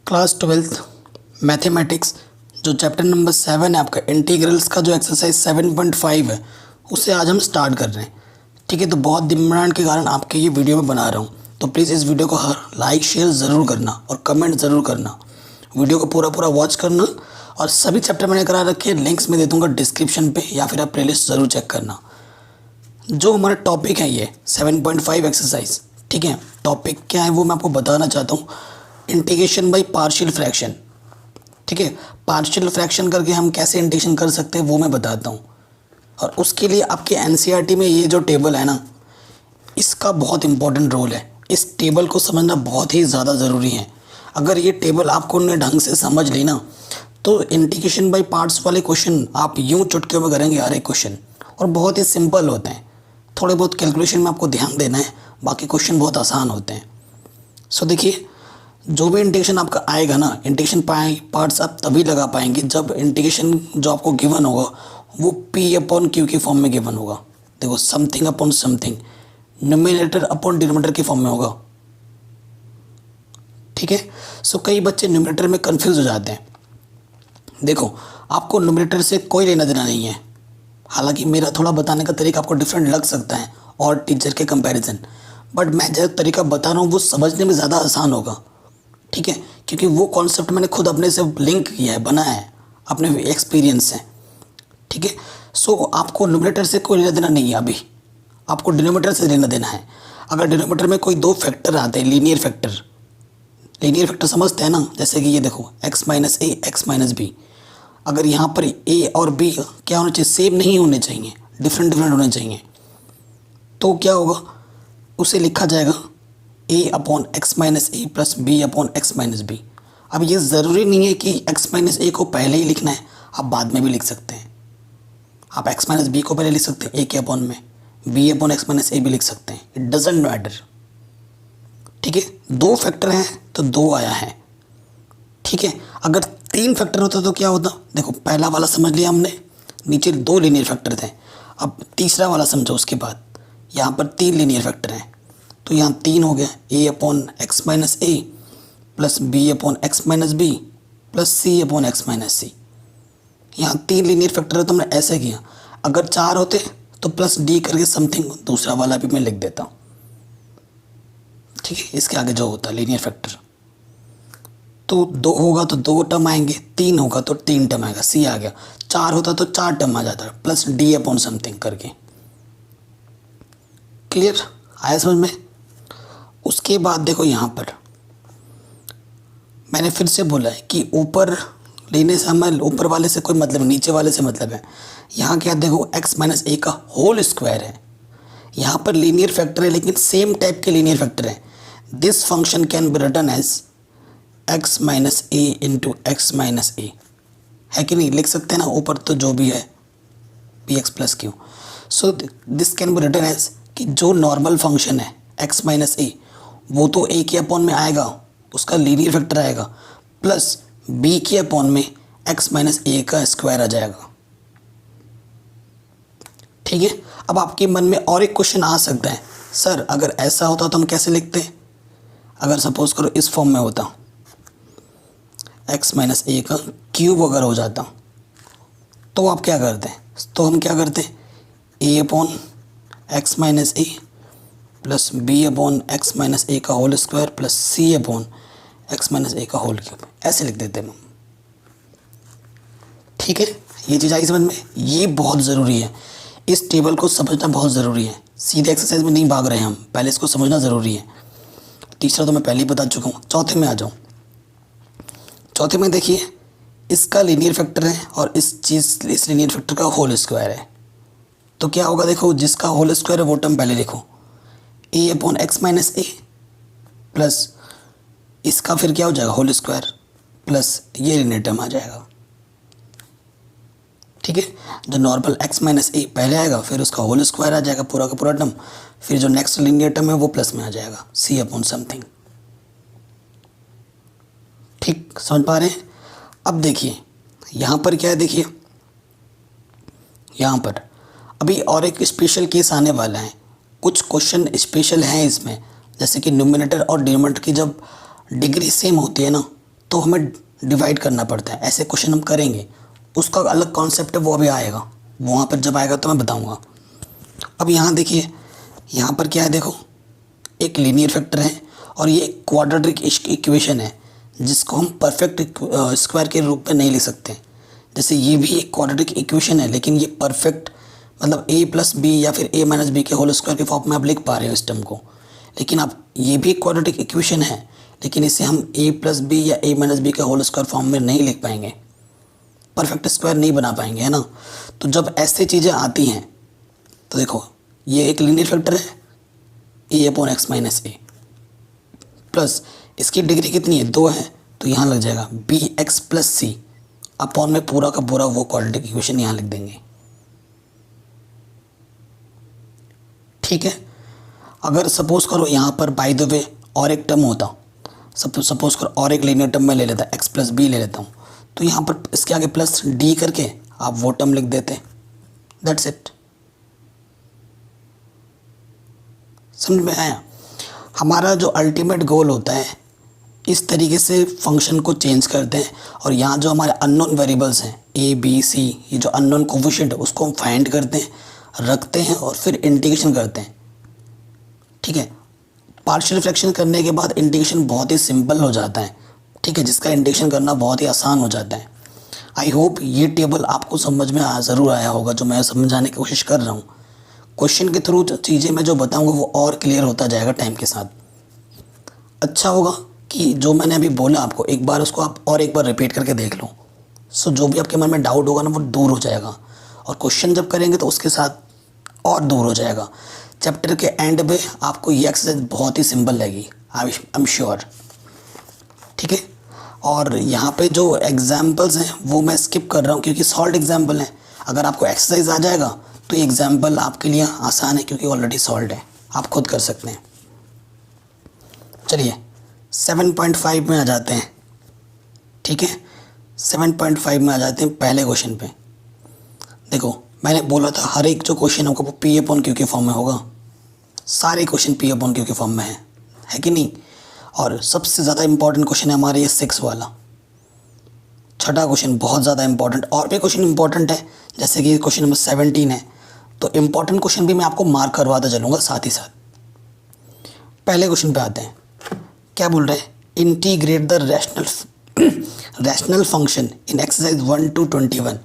Class 12th mathematics जो chapter number 7 है आपका इंटीग्रल्स का जो एक्सरसाइज 7.5 है उसे आज हम स्टार्ट कर रहे हैं। ठीक है, तो बहुत डिमांड के कारण आपके ये वीडियो में बना रहा हूँ, तो प्लीज़ इस वीडियो को हर लाइक शेयर ज़रूर करना और कमेंट ज़रूर करना। वीडियो को पूरा वॉच करना और सभी चैप्टर मैंने करा रखे हैं, लिंक्स में दे दूँगा डिस्क्रिप्शन पे या फिर आप प्लेलिस्ट ज़रूर चेक करना। जो हमारा टॉपिक है ये 7.5 एक्सरसाइज, ठीक है, टॉपिक क्या है वो मैं आपको बताना चाहता हूँ। इंटीग्रेशन बाय पार्शियल फ्रैक्शन, ठीक है, पार्शियल फ्रैक्शन करके हम कैसे इंटीग्रेशन कर सकते हैं वो मैं बताता हूँ। और उसके लिए आपके एनसीईआरटी में ये जो टेबल है ना, इसका बहुत इंपॉर्टेंट रोल है। इस टेबल को समझना बहुत ही ज़्यादा ज़रूरी है। अगर ये टेबल आपको ने ढंग से समझ ली ना, तो इंटीग्रेशन बाय पार्ट्स वाले क्वेश्चन आप यूँ चुटकियों में करेंगे हर एक क्वेश्चन, और बहुत ही सिंपल होते हैं। थोड़े बहुत कैलकुलेशन में आपको ध्यान देना है, बाकी क्वेश्चन बहुत आसान होते हैं। सो देखिए, जो भी इंटीग्रेशन आपका आएगा ना, इंटीग्रेशन पार्ट्स आप तभी लगा पाएंगे जब इंटीग्रेशन जो आपको गिवन होगा वो पी अपॉन क्यू की फॉर्म में गिवन होगा। देखो, something upon something, numerator upon denominator की फॉर्म में होगा। ठीक है, सो कई बच्चे न्यूमरेटर में कंफ्यूज हो जाते हैं। देखो, आपको न्यूमरेटर से कोई लेना देना नहीं है। हालांकि मेरा थोड़ा बताने का तरीका आपको डिफरेंट लग सकता है और टीचर के कंपैरिजन, बट मैं जो तरीका बता रहा हूँ वो समझने में ज़्यादा आसान होगा। ठीक है, क्योंकि वो कॉन्सेप्ट मैंने खुद अपने से लिंक किया है, बनाया है अपने एक्सपीरियंस से। ठीक है, सो आपको न्यूमरेटर से कोई लेना देना नहीं है, अभी आपको डिनोमिनेटर से लेना देना है। अगर डिनोमिनेटर में कोई दो फैक्टर आते हैं, लीनियर फैक्टर समझते हैं ना, जैसे कि ये देखो x माइनस ए एक्स माइनस बी। अगर यहाँ पर a और b क्या होना चाहिए, सेम नहीं होने चाहिए, डिफरेंट होने चाहिए, तो क्या होगा, उसे लिखा जाएगा a upon x minus A plus B upon x minus B. अब ये ज़रूरी नहीं है कि x माइनस ए को पहले ही लिखना है, आप बाद में भी लिख सकते हैं। आप x माइनस बी को पहले लिख सकते हैं a के अपॉन में, b अपॉन एक्स माइनस ए भी लिख सकते हैं, इट डजेंट मैटर। ठीक है, दो फैक्टर हैं तो दो आया है। ठीक है, अगर तीन फैक्टर होता तो क्या होता, देखो पहला वाला समझ लिया हमने, नीचे दो लीनियर फैक्टर थे। अब तीसरा वाला समझो, उसके बाद यहाँ पर तीन लीनियर फैक्टर हैं, तो यहाँ तीन हो गया, a upon x minus A plus B upon x minus B plus C upon x minus C. यहाँ तीन लीनियर फैक्टर है तो हमने ऐसे किया। अगर चार होते तो प्लस डी करके समथिंग दूसरा वाला भी मैं लिख देता हूँ। ठीक है, इसके आगे जो होता है लीनियर फैक्टर, तो दो होगा तो दो टर्म आएंगे, तीन होगा तो तीन टर्म आएगा, सी आ गया। चार होता तो चार टर्म आ जाता है, प्लस डी अपॉन समथिंग करके। क्लियर आया समझ में? उसके बाद देखो, यहाँ पर मैंने फिर से बोला है कि ऊपर लेने से हमें ऊपर वाले से कोई मतलब, नीचे वाले से मतलब है। यहाँ क्या देखो, एक्स माइनस ए का होल स्क्वायर है। यहाँ पर लीनियर फैक्टर है, लेकिन सेम टाइप के लीनियर फैक्टर है। This function can be written as X minus A into X minus A, है कि नहीं? लिख सकते हैं ना, ऊपर तो जो भी है P x plus Q. So this can be written as कि जो नॉर्मल फंक्शन है एक्स माइनस ए, वो तो ए के अपॉन में आएगा, उसका लीनियर फैक्टर आएगा, प्लस बी के अपॉन में एक्स माइनस ए का स्क्वायर आ जाएगा। ठीक है, अब आपके मन में और एक क्वेश्चन आ सकता है, सर अगर ऐसा होता तो हम कैसे लिखते? अगर सपोज करो इस फॉर्म में होता, एक्स माइनस ए का क्यूब अगर हो जाता, तो आप क्या करते हैं? तो हम क्या करते हैं, A upon x minus A plus B upon x minus A का whole square plus C upon x minus A का होल क्यूब, ऐसे लिख देते हैं हम। ठीक है, ये चीज़ आई समझ में? ये बहुत ज़रूरी है, इस टेबल को समझना बहुत ज़रूरी है। सीधे एक्सरसाइज में नहीं भाग रहे हैं हम, पहले इसको समझना ज़रूरी है। तीसरा तो मैं पहले ही बता चुका हूँ। चौथे में आ जाऊँ। चौथे में देखिए, इसका लीनियर फैक्टर है और इस लीनियर फैक्टर का होल स्क्वायर है, तो क्या होगा, देखो जिसका होल स्क्वायर है वो टर्म पहले लिखो, ए upon x minus A plus इसका फिर क्या हो जाएगा, होल स्क्वायर प्लस ये लीनियर टर्म आ जाएगा। ठीक है, जो नॉर्मल एक्स माइनस ए पहले आएगा, फिर उसका होल स्क्वायर आ जाएगा पूरा का पूरा टर्म, फिर जो नेक्स्ट लीनियर टर्म है वो प्लस में आ जाएगा, सी अपॉन समथिंग। ठीक समझ पा रहे हैं? अब देखिए यहाँ पर क्या है, देखिए यहाँ पर अभी और एक स्पेशल केस आने वाला है। कुछ क्वेश्चन स्पेशल हैं इसमें, जैसे कि न्यूमरेटर और डिनोमिनेटर की जब डिग्री सेम होती है ना, तो हमें डिवाइड करना पड़ता है। ऐसे क्वेश्चन हम करेंगे, उसका अलग कॉन्सेप्ट है, वो अभी आएगा, वहाँ पर जब आएगा तो मैं बताऊँगा। अब यहाँ देखिए, यहाँ पर क्या है, देखो एक लीनियर फैक्टर है और ये एक क्वाड्रेटिक इक्वेशन है जिसको हम परफेक्ट स्क्वायर के रूप में नहीं लिख सकते। जैसे ये भी एक क्वाड्रेटिक इक्वेशन है, लेकिन ये परफेक्ट मतलब a प्लस बी या फिर a माइनस बी के होल स्क्वायर के फॉर्म में आप लिख पा रहे हो इस टर्म को। लेकिन आप ये भी एक क्वाड्रेटिक इक्वेशन है, लेकिन इसे हम a प्लस बी या a माइनस बी के होल स्क्वायर फॉर्म में नहीं लिख पाएंगे, परफेक्ट स्क्वायर नहीं बना पाएंगे, है ना। तो जब ऐसी चीज़ें आती हैं तो देखो ये एक लीनियर फैक्टर है a upon x minus A, plus इसकी डिग्री कितनी है, 2 है, तो यहाँ लग जाएगा B x plus C upon में पूरा का पूरा वो क्वाड्रेटिक इक्वेशन यहाँ लिख देंगे। ठीक है। अगर सपोज करो यहाँ पर बाय द वे और एक टर्म होता, सपोज करो और एक लीनियर टर्म में ले लेता, एक्स प्लस बी ले लेता हूँ, तो यहाँ पर इसके आगे प्लस डी करके आप वो टर्म लिख देते, दैट्स इट। समझ में आया। हमारा जो अल्टीमेट गोल होता है, इस तरीके से फंक्शन को चेंज करते हैं और यहाँ जो हमारे अननोन वेरिएबल्स हैं ए बी सी, ये जो अननोन कोफिशिएंट है उसको हम फाइंड करते हैं, रखते हैं और फिर इंटीग्रेशन करते हैं। ठीक है। पार्शियल फ्रैक्शन करने के बाद इंटीग्रेशन बहुत ही सिंपल हो जाता है। ठीक है, जिसका इंटीग्रेशन करना बहुत ही आसान हो जाता है। आई होप ये टेबल आपको समझ में ज़रूर आया होगा, जो मैं समझाने की कोशिश कर रहा हूँ। क्वेश्चन के थ्रू चीज़ें मैं जो बताऊँगा वो और क्लियर होता जाएगा टाइम के साथ। अच्छा होगा कि जो मैंने अभी बोला आपको, एक बार उसको आप और एक बार रिपीट करके देख लो। सो जो भी आपके मन में डाउट होगा ना वो दूर हो जाएगा, और क्वेश्चन जब करेंगे तो उसके साथ और दूर हो जाएगा। चैप्टर के एंड में आपको ये एक्सरसाइज बहुत ही सिंपल लगेगी, आई एम श्योर। ठीक है। और यहाँ पे जो एग्जाम्पल्स हैं वो मैं स्किप कर रहा हूँ क्योंकि सॉल्व एग्जाम्पल हैं। अगर आपको एक्सरसाइज आ जाएगा तो ये एग्जाम्पल आपके लिए आसान है क्योंकि ऑलरेडी सॉल्व है, आप खुद कर सकते हैं। चलिए 7.5 में आ जाते हैं। ठीक है, 7.5 में आ जाते हैं पहले क्वेश्चन पे। देखो मैंने बोला था हर एक जो क्वेश्चन होगा वो पी अपॉन क्यू के फॉर्म में होगा। सारे क्वेश्चन पी अपॉन क्यू के फॉर्म में है कि नहीं। और सबसे ज़्यादा इंपॉर्टेंट क्वेश्चन है हमारे ये 6 वाला, छठा क्वेश्चन बहुत ज़्यादा इंपॉर्टेंट। और भी क्वेश्चन इंपॉर्टेंट है, जैसे कि क्वेश्चन नंबर 17 है, तो इंपॉर्टेंट क्वेश्चन भी मैं आपको मार्क करवाता चलूँगा साथ ही साथ। पहले क्वेश्चन पे आते हैं। क्या बोल रहे हैं, integrate the rational function in exercise 1 to 21।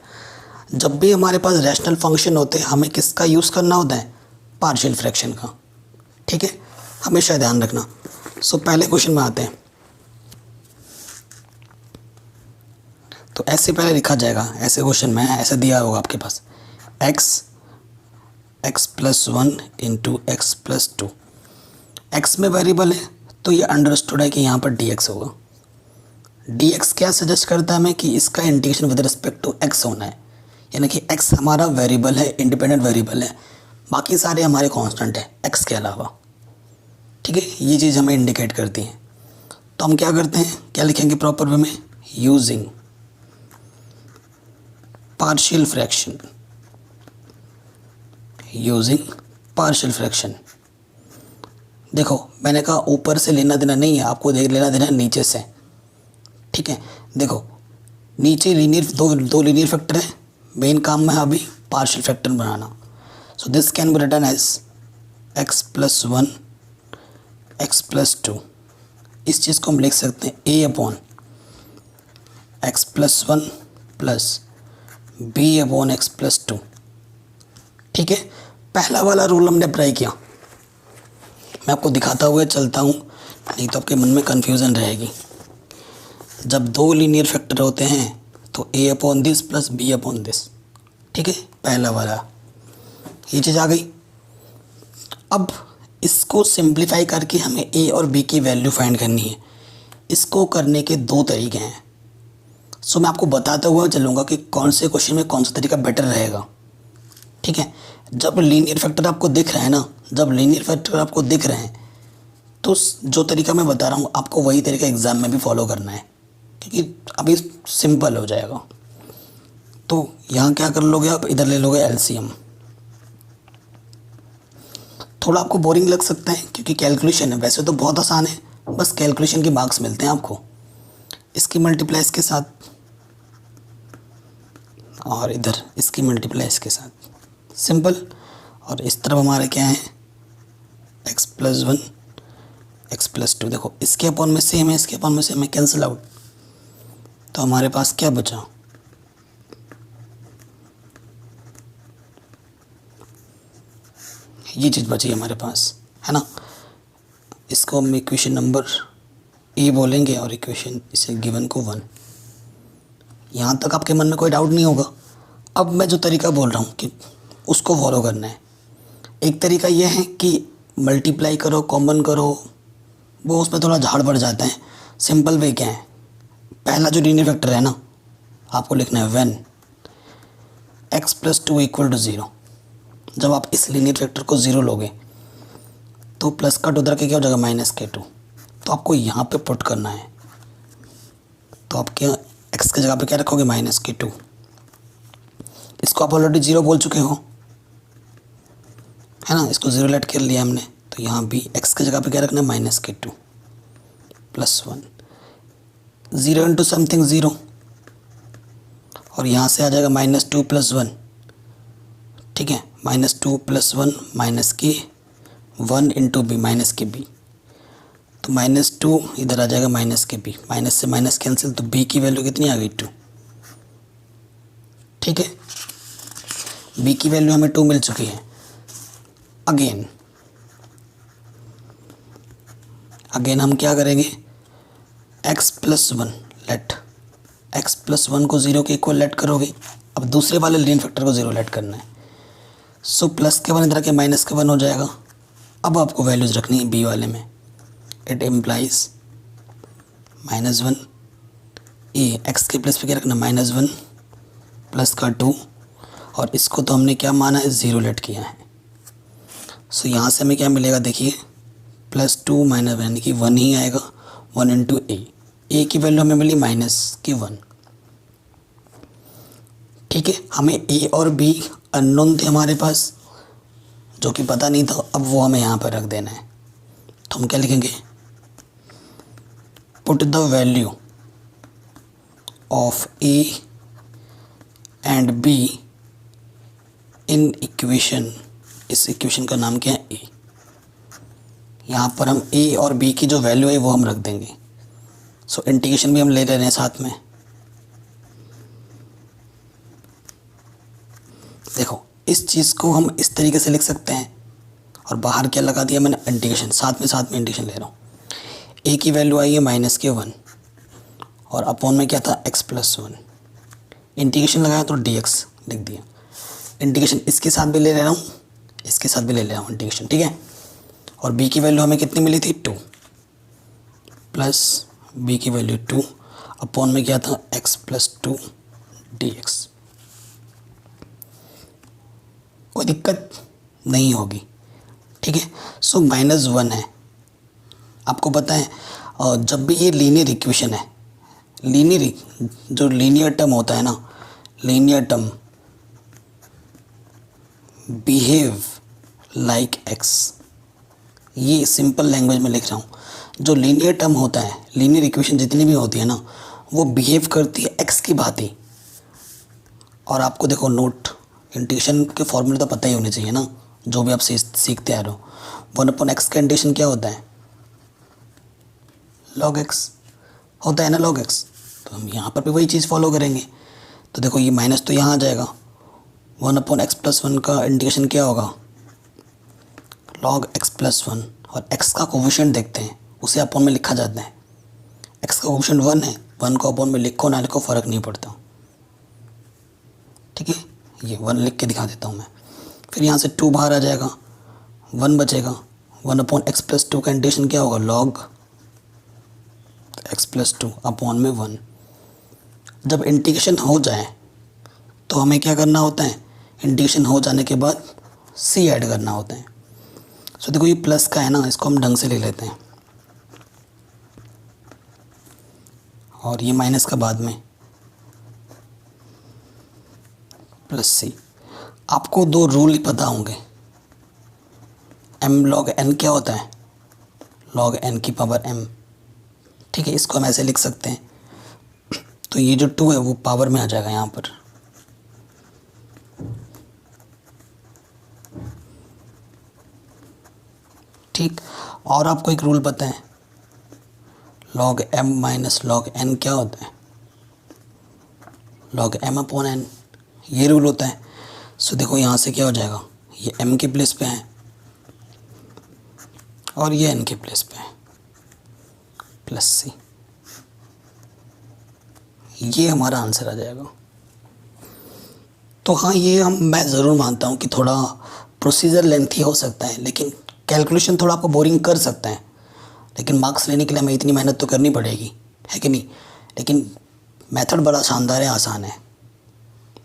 जब भी हमारे पास रैशनल फंक्शन होते हैं हमें किसका यूज़ करना होता है, पार्शियल फ्रैक्शन का। ठीक है, हमेशा ध्यान रखना। सो पहले क्वेश्चन में आते हैं। तो ऐसे पहले लिखा जाएगा, ऐसे क्वेश्चन में ऐसे दिया होगा आपके पास, x plus 1 into x plus 2। X में वेरिएबल है तो ये अंडरस्टूड है कि यहाँ पर dx होगा। dx क्या सजेस्ट करता है हमें कि इसका integration with respect to x होना है, यानी कि x हमारा वेरिएबल है, इंडिपेंडेंट वेरिएबल है, बाकी सारे हमारे कांस्टेंट है x के अलावा। ठीक है, ये चीज़ हमें इंडिकेट करती है। तो हम क्या करते हैं, क्या लिखेंगे प्रॉपर वे में, using partial fraction, using partial fraction. देखो मैंने कहा ऊपर से लेना देना नहीं है, आपको देख लेना देना है नीचे से। ठीक है, देखो नीचे लीनियर दो लीनियर फैक्टर है, मेन काम है अभी पार्शियल फ्रैक्टर बनाना। So this can be written as x plus 1 X plus 2। इस चीज़ को हम लिख सकते हैं a अपॉन एक्स प्लस 1 प्लस b अपॉन एक्स प्लस 2। ठीक है, पहला वाला रूल हमने अप्लाई किया, मैं आपको दिखाता हुआ चलता हूँ, नहीं तो आपके मन में कन्फ्यूज़न रहेगी। जब दो लीनियर फैक्टर होते हैं तो a upon this plus b upon this. ठीक है, पहला वाला ये चीज़ आ गई। अब इसको सिंप्लीफाई करके हमें a और b की वैल्यू फाइंड करनी है। इसको करने के दो तरीके हैं। सो मैं आपको बताता हुआ चलूँगा कि कौन से क्वेश्चन में कौन सा तरीका बेटर रहेगा। ठीक है, जब लीनियर फैक्टर आपको दिख रहा है ना, जब लीनियर फैक्टर आपको दिख रहे हैं तो जो तरीका मैं बता रहा हूँ आपको वही तरीका एग्ज़ाम में भी फॉलो करना है, क्योंकि अभी सिंपल हो जाएगा। तो यहाँ क्या कर लोगे आप, इधर ले लोगे एलसीएम। थोड़ा आपको बोरिंग लग सकता है क्योंकि कैलकुलेशन है, वैसे तो बहुत आसान है, बस कैलकुलेशन के मार्क्स मिलते हैं आपको। इसकी मल्टीप्लाई इसके साथ और इधर इसकी मल्टीप्लाई इसके साथ, सिंपल। और इस तरफ हमारे क्या है, x+1 x+2। देखो इसके अपॉन में सेम है, इसके अपॉन में सेम है, कैंसिल आउट। तो हमारे पास क्या बचा, ये चीज़ बची हमारे पास, है ना। इसको हम इक्वेशन नंबर ए बोलेंगे और इक्वेशन इसे गिवन को 1। यहाँ तक आपके मन में कोई डाउट नहीं होगा। अब मैं जो तरीका बोल रहा हूँ कि उसको फॉलो करना है। एक तरीका ये है कि मल्टीप्लाई करो, कॉमन करो, वो उसमें थोड़ा झाड़ बढ़ जाता है। सिंपल वे क्या है, पहला जो लीनियर फैक्टर है ना, आपको लिखना है व्हेन x+2 = 0। जब आप इस लीनियर फैक्टर को 0 लोगे तो प्लस का 2 उधर के क्या हो जाएगा, -k2। तो आपको यहाँ पे पुट करना है। तो आप क्या x की जगह पे क्या रखोगे, -k2। इसको आप ऑलरेडी 0 बोल चुके हो, है ना, इसको 0 लेट कर लिया हमने। तो यहाँ भी x की जगह पे क्या रखना है, -k2 + 1। 0 इंटू समथिंग 0, और यहाँ से आ जाएगा -2 + 1, ठीक है। -2 + 1 -k, 1 इंटू बी -kb। तो -2 इधर आ जाएगा -kb, माइनस से माइनस कैंसिल, तो b की वैल्यू कितनी आ गई, 2। ठीक है, b की वैल्यू हमें 2 मिल चुकी है। अगेन हम क्या करेंगे, x+1 लेट x+1 को 0 के इक्वल लेट करोगे। अब दूसरे वाले लीनियर फैक्टर को 0 लेट करना है। सो प्लस के 1 इधर के माइनस के 1 हो जाएगा। अब आपको वैल्यूज़ रखनी है b वाले में। इट इम्प्लाइज -1 ए, एक्स के प्लस पे क्या रखना, -1 प्लस का 2, और इसको तो हमने क्या माना है, 0 लेट किया है। सो यहाँ से हमें क्या मिलेगा, देखिए +2 - यानी कि 1 ही आएगा। 1 इंटू ए की वैल्यू हमें मिली -1। ठीक है, हमें ए और बी अननोन थे हमारे पास, जो कि पता नहीं था। अब वो हमें यहाँ पर रख देना है। तो हम क्या लिखेंगे, put the value of A and B in equation. इस इक्वेशन का नाम क्या है, ए। यहाँ पर हम ए और बी की जो वैल्यू है वो हम रख देंगे। सो इंटीग्रेशन भी हम ले रहे हैं साथ में। देखो इस चीज़ को हम इस तरीके से लिख सकते हैं, और बाहर क्या लगा दिया मैंने, इंटीग्रेशन। साथ में इंटीग्रेशन ले रहा हूँ। ए की वैल्यू आई है -1, और अपॉन में क्या था, x+1। इंटीग्रेशन लगाया तो dx लिख दिया। इंटीग्रेशन इसके साथ भी ले रहा हूँ, इसके साथ भी ले रहा हूँ इंटीग्रेशन, ठीक है। और b की वैल्यू हमें कितनी मिली थी, 2, प्लस b की वैल्यू 2, अपॉन में क्या था, x+2 dx। कोई दिक्कत नहीं होगी, ठीक है। सो -1 है। आपको पता है जब भी ये लीनियर इक्वेशन है, जो लीनियर टर्म होता है ना, linear term behave like x। ये सिंपल लैंग्वेज में लिख रहा हूँ। जो लीनियर टर्म होता है, लीनियर इक्वेशन जितनी भी होती है ना, वो बिहेव करती है x की भांति। और आपको देखो नोट, इंटीग्रेशन के फॉर्मूले तो पता ही होने चाहिए ना, जो भी आप सीखते आ रहे हो। 1/x का इंटीग्रेशन क्या होता है, log x होता है ना, log x। तो हम यहाँ पर भी वही चीज़ फॉलो करेंगे। तो देखो ये माइनस तो यहाँ आ जाएगा। 1/x+1 का इंटीग्रेशन क्या होगा, log x+1, और x का कोफिशिएंट देखते हैं, उसे अपॉन में लिखा जाता है। x का कोफिशिएंट 1 है, 1 को अपॉन में लिखो ना लिखो फ़र्क नहीं पड़ता, ठीक है। ये 1 लिख के दिखा देता हूँ मैं। फिर यहाँ से 2 बाहर आ जाएगा, 1 बचेगा। 1/x+2 का इंटीग्रेशन क्या होगा, log x+2 अपॉन में 1। जब इंटीग्रेशन हो जाए तो हमें क्या करना होता है, इंटीग्रेशन हो जाने के बाद c ऐड करना होता है। सो देखो ये प्लस का है ना, इसको हम ढंग से ले लेते हैं, और ये माइनस का बाद में, +c। आपको 2 रूल पता होंगे। m log n क्या होता है, log n की पावर m, ठीक है। इसको हम ऐसे लिख सकते हैं, तो ये जो 2 है वो पावर में आ जाएगा यहाँ पर। ठीक, और आपको एक रूल पता है, log m minus log n क्या होता है? log m अपॉन n, ये रूल होता है। सो देखो यहाँ से क्या हो जाएगा, ये m के प्लेस पे है और ये n के प्लेस पे है, प्लस c, ये हमारा आंसर आ जाएगा। तो हाँ, ये मैं ज़रूर मानता हूँ कि थोड़ा प्रोसीजर लेंथी हो सकता है, लेकिन कैलकुलेशन थोड़ा आपको बोरिंग कर सकता है, लेकिन मार्क्स लेने के लिए हमें इतनी मेहनत तो करनी पड़ेगी, है कि नहीं? लेकिन मेथड बड़ा शानदार है, आसान है,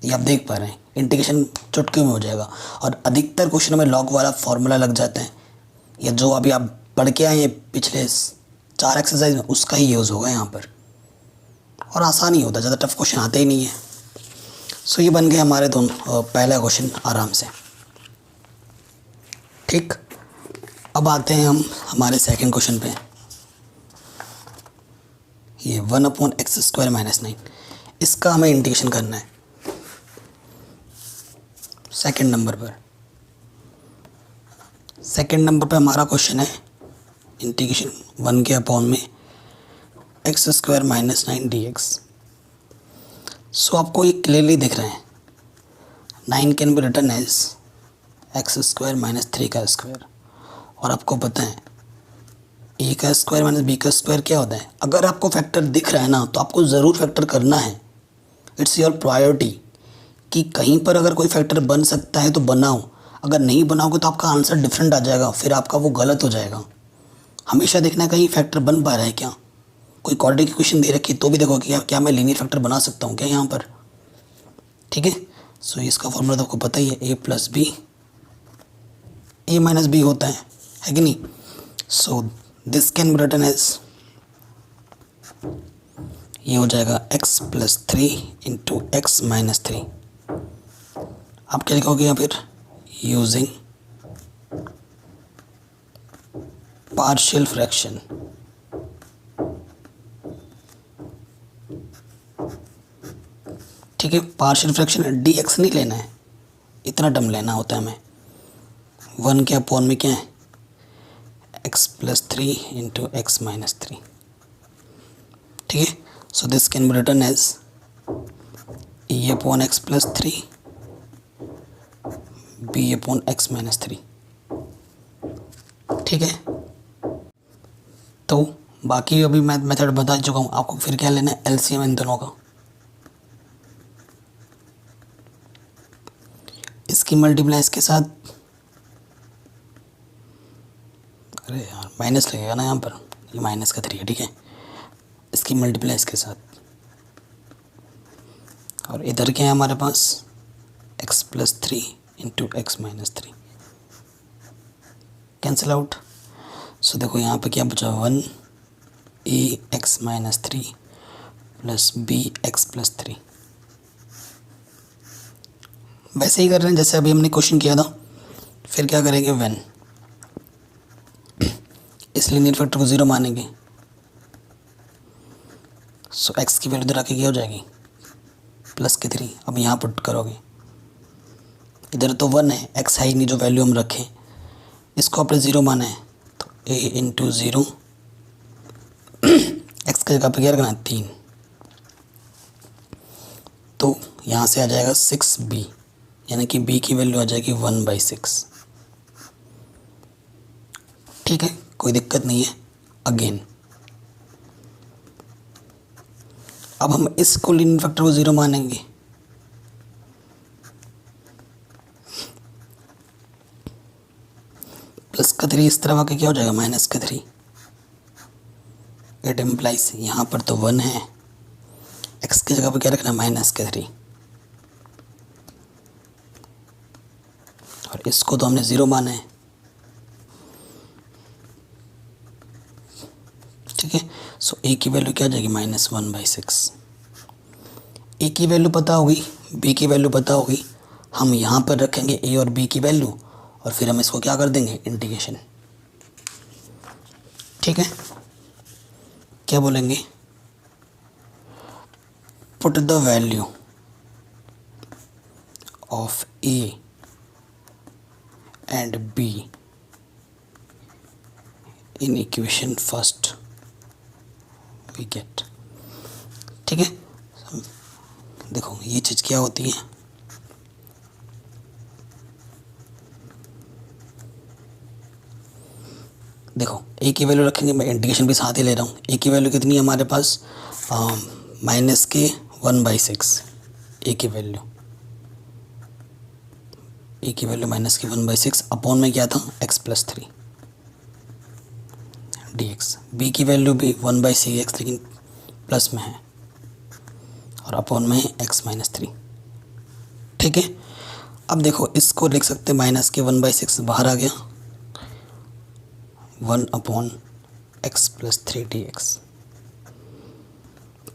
ये आप देख पा रहे हैं। इंटीग्रेशन चुटकी में हो जाएगा और अधिकतर क्वेश्चनों में लॉग वाला फॉर्मूला लग जाता है, या जो अभी आप पढ़ के आए हैं पिछले 4 एक्सरसाइज में, उसका ही यूज़ होगा यहाँ पर, और आसान ही होता है, ज़्यादा टफ क्वेश्चन आते ही नहीं है। सो ये बन गए हमारे दोनों पहला क्वेश्चन आराम से। ठीक, अब आते हैं हम हमारे सेकंड क्वेश्चन पे। ये 1/x² - 9, इसका हमें इंटीग्रेशन करना है सेकंड नंबर पर। सेकंड नंबर पे हमारा क्वेश्चन है इंटीग्रेशन 1 के अपॉन में x² - 9 dx। सो आपको ये क्लियरली दिख रहा है, 9 can be written as x² - 3 का स्क्वायर, और आपको पता है a का स्क्वायर माइनस b का स्क्वायर क्या होता है। अगर आपको फैक्टर दिख रहा है ना, तो आपको ज़रूर फैक्टर करना है, इट्स योर प्रायोरिटी, कि कहीं पर अगर कोई फैक्टर बन सकता है तो बनाओ, अगर नहीं बनाओगे तो आपका आंसर डिफरेंट आ जाएगा, फिर आपका वो गलत हो जाएगा। हमेशा देखना है कहीं फैक्टर बन पा रहा है क्या। कोई क्वाड्रेटिक की क्वेश्चन दे रखी तो भी देखो कि क्या मैं लीनियर फैक्टर बना सकता हूँ क्या यहाँ पर। ठीक है, सो इसका फॉर्मूला तो आपको पता ही है, a + b, a - b होता है कि नहीं। So this can be written as, ये हो जाएगा x + 3 × x - 3। आप क्या लिखोगे या फिर यूजिंग पार्शियल फ्रैक्शन। ठीक है, पार्शियल फ्रैक्शन dx नहीं लेना है, इतना टर्म लेना होता है हमें। 1 के अपॉन में क्या है, x + 3 × x - 3। ठीक है, so this can be written as e/x + 3 b/x - 3। ठीक है, तो बाकी अभी मैं मेथड बता चुका हूँ आपको, फिर क्या लेना है, एलसीएम इन दोनों का। इसकी मल्टीप्लाई इसके साथ, अरे यार माइनस लगेगा ना यहाँ पर, ये -3 है। ठीक है, इसकी मल्टीप्लाई इसके साथ, और इधर क्या है हमारे पास, x + 3 × x - 3, कैंसिल आउट। सो देखो यहाँ पे क्या बचा, 1 ax - 3 + bx + 3। वैसे ही कर रहे हैं जैसे अभी हमने क्वेश्चन किया था। फिर क्या करेंगे, व्हेन, इस लीनियर फैक्टर को 0 मानेंगे। सो x की वैल्यू इधर आके क्या हो जाएगी, +3। अब यहाँ पुट करोगे, इधर तो 1 है, x है ही नहीं जो वैल्यू हम रखें, इसको आपने 0 माना है, तो a × 0, x की जगह पे क्या रखना है, 3, तो यहाँ से आ जाएगा 6b, यानी कि b की वैल्यू आ जाएगी 1/6। ठीक है, कोई दिक्कत नहीं है। अगेन अब हम इसको लीनियर फैक्टर को 0 मानेंगे, +3 इस तरफ आके क्या हो जाएगा, -3। इट इम्प्लाइज यहाँ पर तो 1 है, x की जगह पर क्या रखना है, -3, और इसको तो हमने 0 माना है। ठीक है, सो a की वैल्यू क्या आ जाएगी, -1/6। a की वैल्यू पता होगी, b की वैल्यू पता होगी, हम यहाँ पर रखेंगे a और b की वैल्यू, और फिर हम इसको क्या कर देंगे, इंटीग्रेशन। ठीक है, क्या बोलेंगे, put the value of A and B in equation first we get. ठीक है, देखो ये चीज़ क्या होती है, देखो ए की वैल्यू रखेंगे, मैं इंटीग्रेशन भी साथ ही ले रहा हूँ। ए की वैल्यू कितनी है हमारे पास, -1/6 ए की वैल्यू, ए की वैल्यू -1/6 अपॉन में क्या था x+3 dx। बी की वैल्यू भी 1/6 लेकिन प्लस में है और अपॉन में है x-3। ठीक है, अब देखो इसको लिख सकते हैं -1/6 बाहर आ गया, 1/x+3 dx।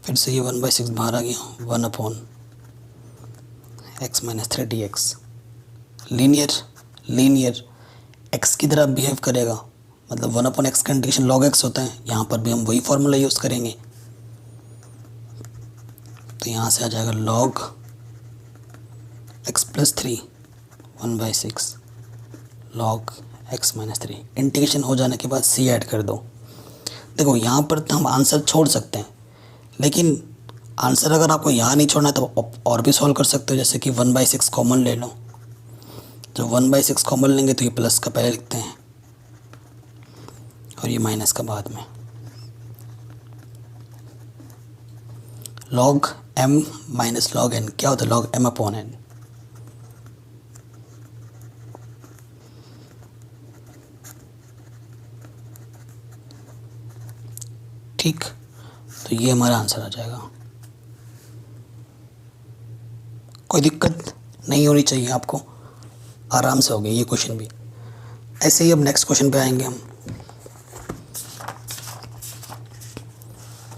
फिर से ये 1/6 बाहर आ गया, 1/x-3 dx। लीनियर x की तरह बिहेव करेगा, मतलब 1/x का इंटीग्रेशन log x होता है। यहाँ पर भी हम वही फॉर्मूला यूज़ करेंगे, तो यहाँ से आ जाएगा log x+3 1/6 log x-3। Integration हो जाने के बाद c ऐड कर दो। देखो यहाँ पर तो हम आंसर छोड़ सकते हैं, लेकिन आंसर अगर आपको यहाँ नहीं छोड़ना है तो और भी सॉल्व कर सकते हो, जैसे कि 1/6 कॉमन ले लो। जब 1/6 कॉमन लेंगे तो ये प्लस का पहले लिखते हैं और ये माइनस का बाद में। log m minus log n क्या होता है, log m/n। ठीक, तो ये हमारा आंसर आ जाएगा। कोई दिक्कत नहीं होनी चाहिए आपको, आराम से हो गया ये क्वेश्चन भी। ऐसे ही अब नेक्स्ट क्वेश्चन पे आएंगे हम।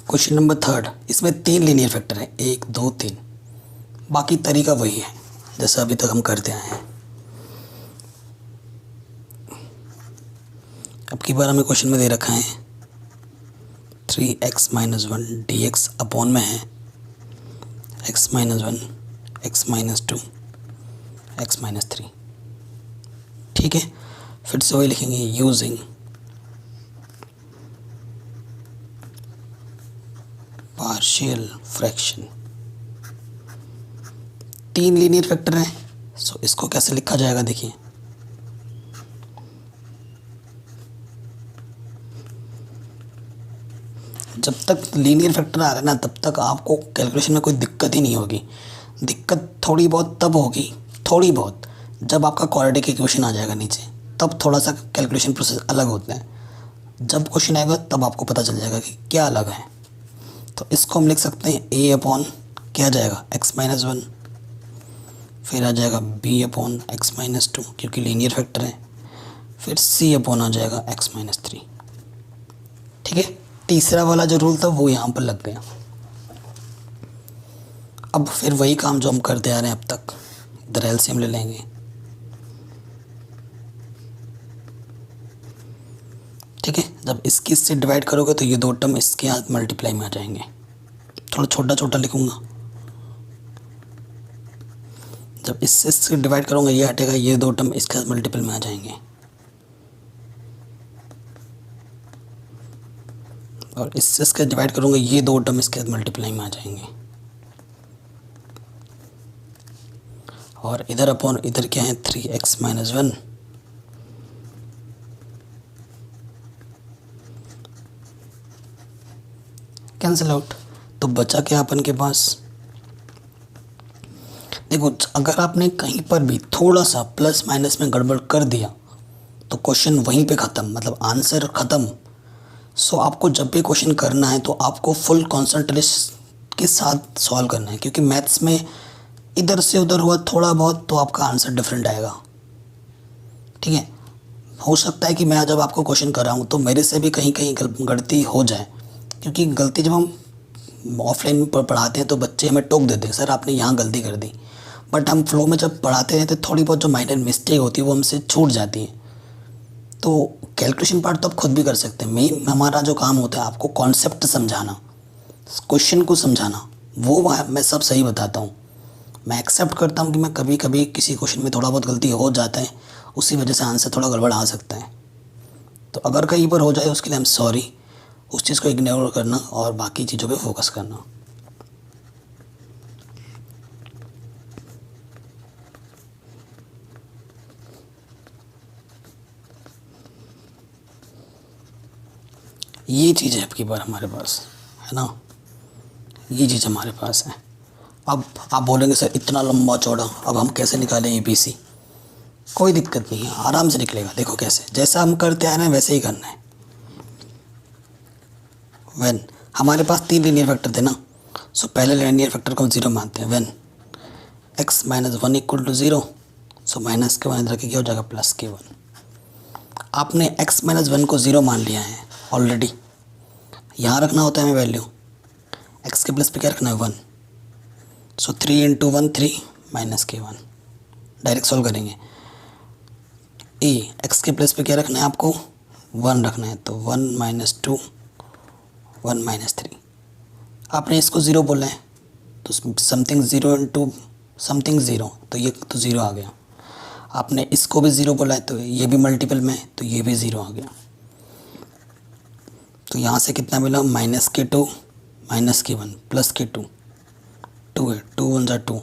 क्वेश्चन नंबर 3, इसमें 3 लीनियर फैक्टर हैं, 1 2 3। बाकी तरीका वही है जैसा अभी तक हम करते आए हैं। अब की बार हमें क्वेश्चन में दे रखा है 3x-1 dx अपॉन में है x-1 x-2 x-3। ठीक है, फिर से वही लिखेंगे, using partial fraction. 3 linear factor हैं, सो इसको कैसे लिखा जाएगा, देखिए जब तक लीनियर फैक्टर आ रहा है ना तब तक आपको कैलकुलेशन में कोई दिक्कत ही नहीं होगी। दिक्कत थोड़ी बहुत तब होगी, थोड़ी बहुत, जब आपका क्वाड्रेटिक इक्वेशन आ जाएगा नीचे, तब थोड़ा सा कैलकुलेशन प्रोसेस अलग होता है। जब क्वेश्चन आएगा तब आपको पता चल जाएगा कि क्या अलग है। तो इसको हम लिख सकते हैं a अपॉन क्या आ जाएगा x-1, फिर आ जाएगा b अपॉन x-2 क्योंकि लीनियर फैक्टर है, फिर c अपॉन आ जाएगा x-3। ठीक है, तीसरा वाला जो रूल था वो यहाँ पर लग गया। अब फिर वही काम जो हम करते आ रहे हैं अब तक, इधर एलसीएम ले लेंगे। ठीक है, जब इसकी इससे डिवाइड करोगे तो ये 2 टर्म इसके साथ मल्टीप्लाई में आ जाएंगे। थोड़ा छोटा छोटा लिखूंगा, जब इससे डिवाइड करूंगा ये हटेगा, ये 2 टर्म इसके साथ मल्टीपल में आ जाएंगे। और इससे डिवाइड करूंगा ये 2 टर्म इसके साथ मल्टीप्लाई में आ जाएंगे। और इधर अपॉन इधर क्या है 3x-1 कैंसिल आउट। तो बचा क्या अपन के पास, देखो अगर आपने कहीं पर भी थोड़ा सा प्लस माइनस में गड़बड़ कर दिया तो क्वेश्चन वहीं पे ख़त्म, मतलब आंसर ख़त्म। सो आपको जब भी क्वेश्चन करना है तो आपको फुल कॉन्सेंट्रेशन के साथ सॉल्व करना है, क्योंकि मैथ्स में इधर से उधर हुआ थोड़ा बहुत तो आपका आंसर डिफरेंट आएगा। ठीक है, हो सकता है कि मैं जब आपको क्वेश्चन कर रहा हूँ तो मेरे से भी कहीं कहीं गलती हो जाए, क्योंकि गलती जब हम ऑफलाइन में पढ़ाते हैं तो बच्चे हमें टोक देते हैं, सर आपने यहाँ गलती कर दी। बट हम फ्लो में जब पढ़ाते हैं तो थोड़ी बहुत जो माइनर मिस्टेक होती है वो हमसे छूट जाती है। तो कैलकुलेशन पार्ट तो आप खुद भी कर सकते हैं। मेन हमारा जो काम होता है आपको कॉन्सेप्ट समझाना, क्वेश्चन को समझाना, मैं सब सही बताता हूँ। मैं एक्सेप्ट करता हूँ कि मैं कभी कभी किसी क्वेश्चन में थोड़ा बहुत गलती हो जाता है, उसी वजह से आंसर थोड़ा गड़बड़ आ सकता है। तो अगर कहीं पर हो जाए उसके लिए आई एम सॉरी। उस चीज़ को इग्नोर करना और बाकी चीज़ों पे फोकस करना। ये चीज़ है आपकी बार हमारे पास, है ना, ये चीज़ हमारे पास है। अब आप बोलेंगे सर इतना लंबा चौड़ा, अब हम कैसे निकालें ABC? कोई दिक्कत नहीं है, आराम से निकलेगा। देखो कैसे, जैसा हम करते आए ना वैसे ही करना है। व्हेन हमारे पास 3 लीनियर फैक्टर थे ना, सो पहले लीनियर फैक्टर को हम 0 मानते हैं। व्हेन x - 1 = 0, सो माइनस के 1 इधर के क्या हो जाएगा, प्लस के 1। आपने x - 1 को 0 मान लिया है ऑलरेडी। यहाँ रखना होता है हमें वैल्यू, x के प्लस पे क्या रखना है, 1। सो 3 × 1 3 माइनस के 1। डायरेक्ट सॉल्व करेंगे। x के प्लस पे क्या रखना है आपको, 1 रखना है, तो 1 - 2 1 - 3। आपने इसको 0 बोला है तो समथिंग 0 × समथिंग 0, तो ये तो 0 आ गया। आपने इसको भी 0 बोला है तो ये भी मल्टीपल में, तो ये भी 0 आ गया। तो यहाँ से कितना मिला, -2 -1 प्लस के 2 2 है, 2 1 = 2।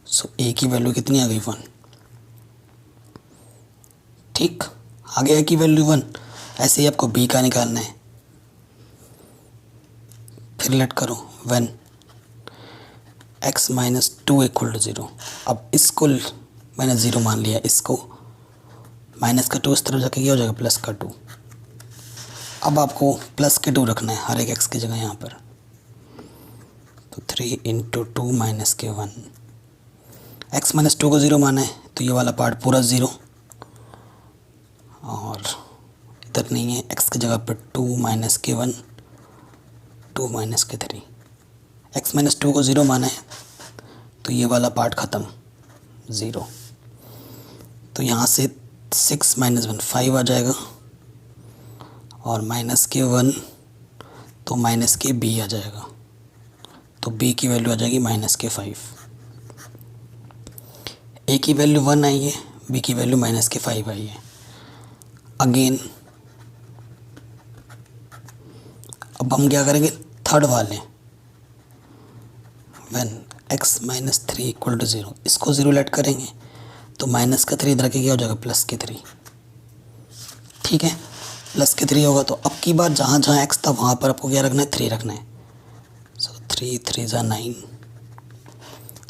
सो a की वैल्यू कितनी आ गई, 1। ठीक, आ गया a की वैल्यू 1। ऐसे ही आपको b का निकालना है। फिर लेट करो, व्हेन x - 2 = 0। अब इसको मैंने 0 मान लिया, इसको माइनस का 2 इस तरफ जाके क्या हो जाएगा, प्लस का 2। अब आपको प्लस के 2 रखना है हर एक x की जगह यहाँ पर। तो 3 × 2 माइनस के 1। x - 2 को 0 माना है तो ये वाला पार्ट पूरा 0, और इधर नहीं है, x की जगह पर 2 माइनस के 1 2 माइनस के 3। x - 2 को 0 माना है तो ये वाला पार्ट ख़त्म, 0। तो यहाँ से 6 - 1 5 आ जाएगा, और माइनस के 1 तो माइनस के b आ जाएगा, तो b की वैल्यू आ जाएगी -5। a की वैल्यू 1 आई है, b की वैल्यू -5 आई है। अगेन अब हम क्या करेंगे, थर्ड वाले, व्हेन x - 3 = 0, इसको 0 लेट करेंगे तो माइनस का 3 इधर के क्या हो जाएगा, प्लस के 3। ठीक है, प्लस के 3 होगा तो अब की बार जहाँ जहाँ x था वहाँ पर आपको क्या रखना है, 3 रखना है। सो 3 3 = 9।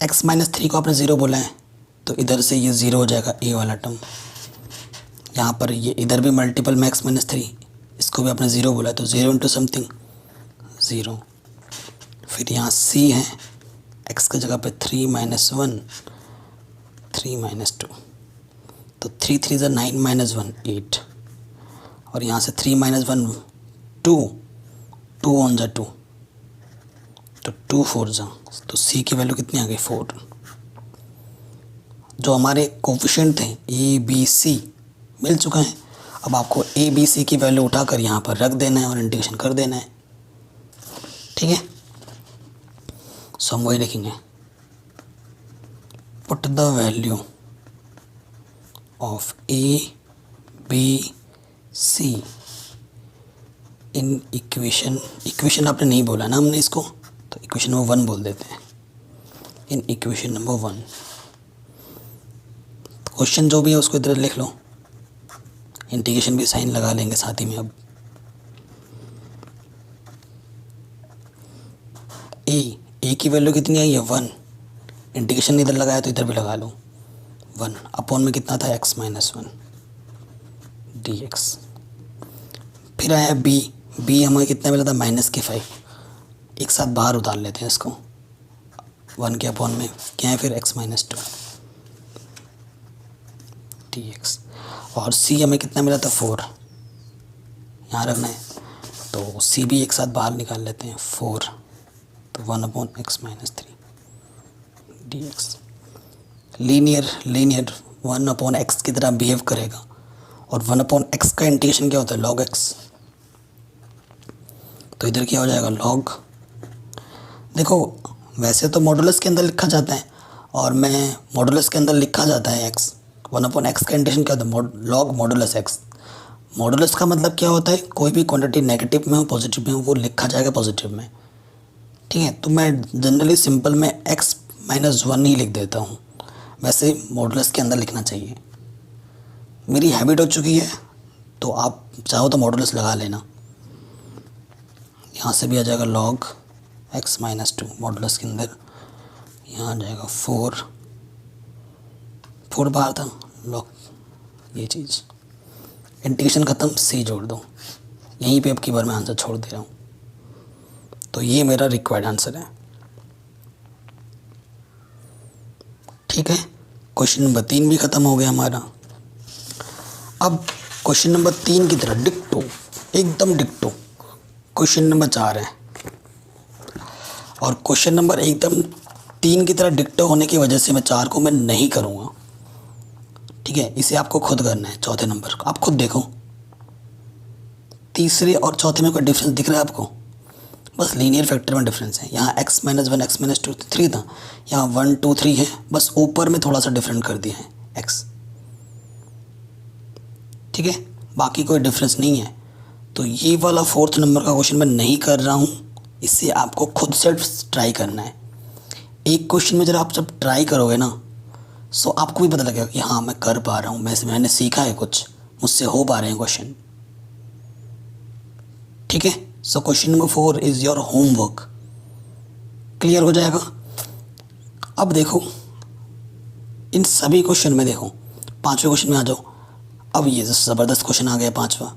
x - 3 को आपने 0 बोला है तो इधर से ये 0 हो जाएगा, a वाला टर्म। यहाँ पर ये इधर भी मल्टीपल में x - 3, इसको भी आपने 0 बोला है तो 0 × समथिंग 0। फिर यहाँ c है, x की जगह पे 3 - 1 3 - 2, तो 3 3 = 9 - 1 8, और यहाँ से 3 - 1 2 2 1 = 2, तो 2 4 = तो c की वैल्यू कितनी आ गई, 4। जो हमारे कोफिशिएंट थे a b c मिल चुका है। अब आपको a b c की वैल्यू उठाकर यहाँ पर रख देना है और इंटीग्रेशन कर देना है। ठीक है, सो हम वही लिखेंगे, put the value of a b c in equation आपने नहीं बोला ना हमने इसको, तो इक्वेशन नंबर 1 बोल देते हैं। इन इक्वेशन नंबर 1, क्वेश्चन जो भी है उसको इधर लिख लो, इंटीग्रेशन भी साइन लगा लेंगे साथ ही में। अब a की वैल्यू कितनी आई है, 1। इंटीग्रेशन इधर लगाया तो इधर भी लगा लो, 1 अपॉन में कितना था, x - 1 dx। फिर आया b हमें कितना मिला था, -5। एक साथ बाहर उतार लेते हैं इसको, 1 के अपॉन में क्या है फिर, x - 2 dx। और c हमें कितना मिला था, 4, यहाँ रखना है, तो c भी एक साथ बाहर निकाल लेते हैं, 4, तो 1/x - 3 dx। लीनियर 1/x की तरह बिहेव करेगा, और 1/x का इंटीग्रेशन क्या होता है, log x। तो इधर क्या हो जाएगा, log, देखो वैसे तो मॉडुलस के अंदर लिखा जाता है, और मैं मॉडुलस के अंदर लिखा जाता है एक्स, 1/x का इंटेंशन क्या होता है, लॉग मॉडुलस एक्स। मॉडुलस का मतलब क्या होता है, कोई भी क्वांटिटी नेगेटिव में हो पॉजिटिव में हो वो लिखा जाएगा पॉजिटिव में, ठीक है। तो मैं जनरली सिंपल में x-1 ही लिख देता हूँ, वैसे मॉडुलस के अंदर लिखना चाहिए, मेरी हैबिट हो चुकी है। तो आप चाहो तो मॉडुलस लगा लेना, यहाँ से भी आ जाएगा log x-2 मॉडुलस के अंदर, यहाँ आ जाएगा 4 बाहर था log ये चीज़, इंटीग्रेशन ख़त्म, c जोड़ दो, यहीं पे अब की बार मैं आंसर छोड़ दे रहा हूँ। तो ये मेरा रिक्वायर्ड आंसर है, ठीक है। क्वेश्चन नंबर 3 भी ख़त्म हो गया हमारा। अब क्वेश्चन नंबर 3 की तरह डिक्टो, एकदम डिक्टो क्वेश्चन नंबर 4 है, और क्वेश्चन नंबर एकदम 3 की तरह डिक्टो होने की वजह से मैं 4 को मैं नहीं करूँगा, ठीक है। इसे आपको खुद करना है, चौथे नंबर को आप खुद देखो, तीसरे और चौथे में कोई डिफरेंस दिख रहा है आपको, बस लीनियर फैक्टर में डिफरेंस है। यहाँ x-1 x-2 3 था, यहाँ 1 2 3 है, बस ऊपर में थोड़ा सा डिफरेंट कर दिया है x, ठीक है, बाकी कोई डिफरेंस नहीं है। तो ये वाला 4th नंबर का क्वेश्चन मैं नहीं कर रहा हूँ, इससे आपको खुद से ट्राई करना है। एक क्वेश्चन में जब आप जब ट्राई करोगे ना, सो आपको भी पता लगेगा कि हाँ मैं कर पा रहा हूँ, मैंने सीखा है कुछ, मुझसे हो पा रहे हैं क्वेश्चन, ठीक है। So question number 4 is your homework, clear हो जाएगा। अब देखो इन सभी क्वेश्चन में, देखो 5वें क्वेश्चन में आ जाओ। अब ये ज़बरदस्त क्वेश्चन आ गया 5वां,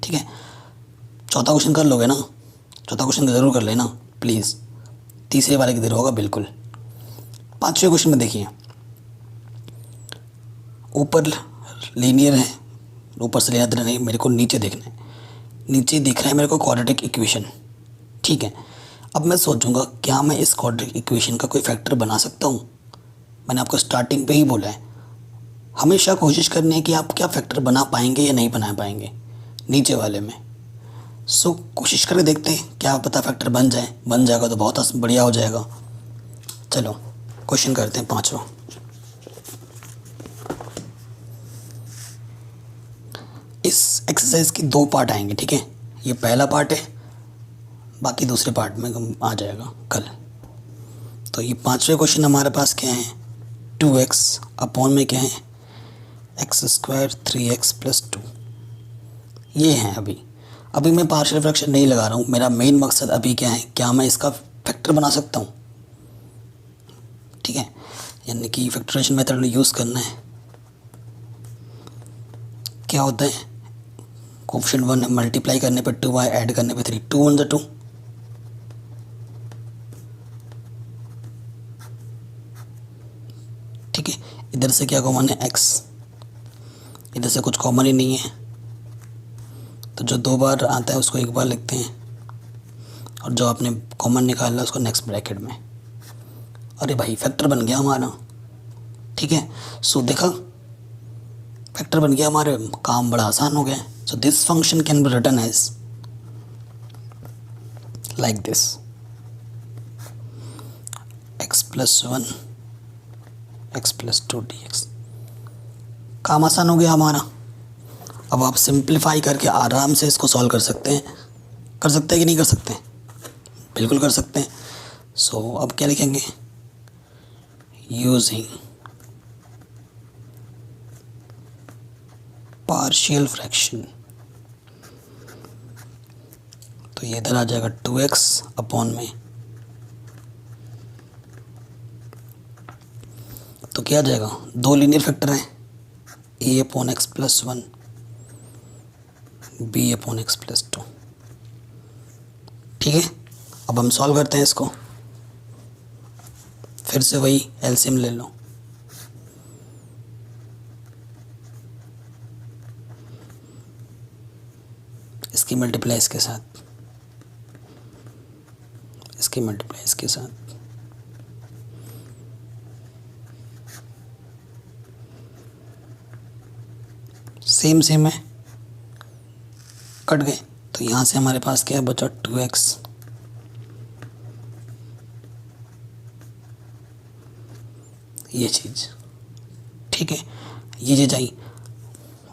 ठीक है। चौथा क्वेश्चन कर लोगे ना, चौथा क्वेश्चन ज़रूर कर लेना प्लीज़, तीसरे वाले की देर होगा बिल्कुल। 5वें क्वेश्चन में देखिए, ऊपर लीनियर है, ऊपर से लेना देना नहीं, मेरे को नीचे देखना है, नीचे दिख रहा है मेरे को क्वाड्रेटिक इक्वेशन, ठीक है। अब मैं सोचूंगा क्या मैं इस क्वाड्रेटिक इक्वेशन का कोई फैक्टर बना सकता हूँ। मैंने आपको स्टार्टिंग पे ही बोला है, हमेशा कोशिश करनी है कि आप क्या फैक्टर बना पाएंगे या नहीं बना पाएंगे नीचे वाले में। सो कोशिश करके देखते हैं, क्या पता फैक्टर बन जाए, बन जाएगा तो बहुत बढ़िया हो जाएगा। चलो क्वेश्चन करते हैं 5वां। इस एक्सरसाइज की 2 पार्ट आएंगे, ठीक है। ये पहला पार्ट है, बाकी दूसरे पार्ट में आ जाएगा कल। तो ये 5वें क्वेश्चन हमारे पास क्या है, 2x अपॉन में क्या है x² 3x + 2, ये है। अभी मैं पार्शियल फ्रैक्शन नहीं लगा रहा हूँ, मेरा मेन मकसद अभी क्या है, क्या मैं इसका फैक्टर बना सकता हूँ, ठीक है, यानी कि फैक्टराइजेशन मेथड यूज़ करना है। क्या होता है, कोफिशिएंट 1 मल्टीप्लाई करने पर 2y, ऐड करने पर 3, 2 1 2, ठीक है। इधर से क्या कॉमन है x, इधर से कुछ कॉमन ही नहीं है, तो जो 2 बार आता है उसको एक बार लिखते हैं, और जो आपने कॉमन निकाला उसको नेक्स्ट ब्रैकेट में। अरे भाई फैक्टर बन गया हमारा, ठीक है। सो देखा फैक्टर बन गया, हमारे काम बड़ा आसान हो गया। So this function can be written as like this, x+1 x+2 dx। काम आसान हो गया हमारा। अब आप सिंप्लीफाई करके आराम से इसको सॉल्व कर सकते हैं कि नहीं कर सकते, बिल्कुल कर सकते हैं। सो अब क्या लिखेंगे, यूजिंग पार्शियल फ्रैक्शन, तो ये इधर आ जाएगा 2x अपॉन में, तो क्या आ जाएगा, 2 लीनियर फैक्टर हैं, a/x+1 b/x+2, ठीक है। अब हम सॉल्व करते हैं इसको, फिर से वही एलसीएम ले लो, इसकी मल्टीप्लाई इसके साथ, इसकी मल्टीप्लाई इसके साथ, सेम है, कट गए। तो यहाँ से हमारे पास क्या है बचा, 2x ये चीज़, ठीक है। ये चीज़ आई।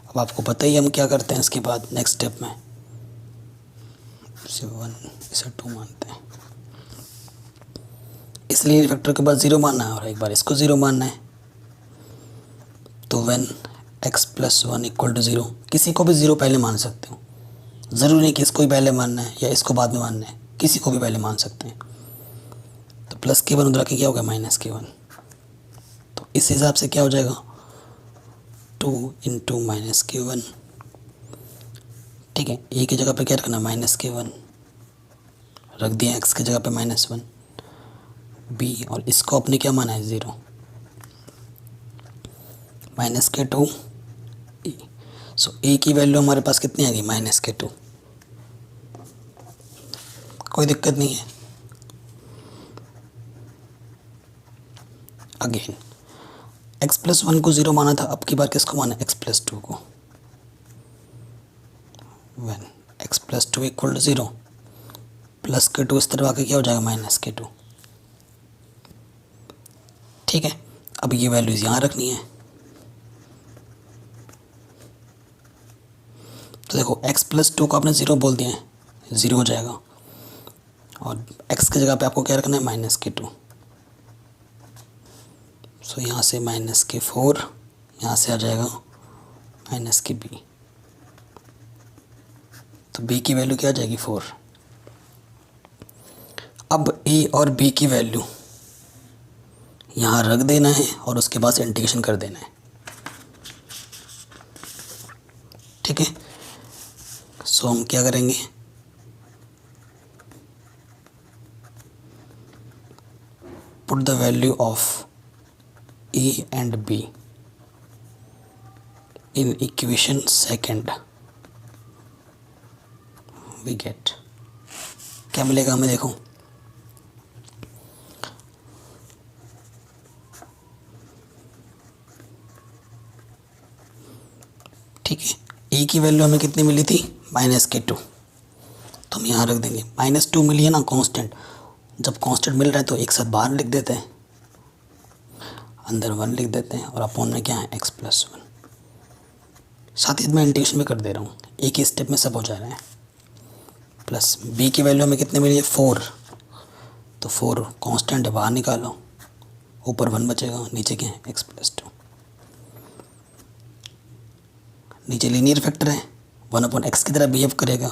अब आपको पता ही हम क्या करते हैं इसके बाद नेक्स्ट स्टेप में, इसे 1 इसे 2 मानते हैं, इसलिए फैक्टर के बाद 0 मानना है और एक बार इसको 0 मानना है। तो व्हेन x + 1 = 0, किसी को भी 0 पहले मान सकते हो, ज़रूरी नहीं कि इसको ही पहले मानना है या इसको बाद में मानना है, किसी को भी पहले मान सकते हैं। तो +k1 उधर के क्या होगा -k1, तो इस हिसाब से क्या हो जाएगा 2 × -k1, ठीक है। ए की जगह पे क्या रखना -k1 रख दिया, x की जगह पे -1, b और इसको अपने क्या माना है 0, -k2 e। सो ए की वैल्यू हमारे पास कितनी आ गई -k2, कोई दिक्कत नहीं है। अगेन x + 1 को 0 माना था, अब की बार किसको माना x + 2 को। व्हेन x + 2 = 0, +k2 इस तरफ आके क्या हो जाएगा -k2, ठीक है। अब ये वैल्यूज़ यहाँ रखनी है। तो देखो x + 2 को आपने 0 बोल दिया है, 0 हो जाएगा, और x की जगह पे आपको क्या रखना है -k2। सो यहाँ से -k4, यहाँ से आ जाएगा -kb, तो b की वैल्यू क्या आ जाएगी 4। अब a और b की वैल्यू यहाँ रख देना है और उसके बाद इंटीग्रेशन कर देना है, ठीक है। सो हम क्या करेंगे, put the value of a and b in equation second, we get क्या मिलेगा हमें, देखो ठीक है। a की वैल्यू हमें कितनी मिली थी -k2, तो हम यहाँ रख देंगे, -2 मिली है ना कांस्टेंट, जब कांस्टेंट मिल रहा है तो एक साथ बाहर लिख देते हैं, अंदर 1 लिख देते हैं और अपॉन में क्या है x + 1, साथ ही मैं इंटीग्रेशन भी कर दे रहा हूँ, एक ही स्टेप में सब हो जा रहा है। प्लस b की वैल्यू हमें कितने मिली है 4, तो 4 कांस्टेंट है, बाहर निकालो, ऊपर 1 बचेगा, नीचे क्या है x + 2, नीचे लीनियर फैक्टर है, 1/x की तरह बिहेव करेगा,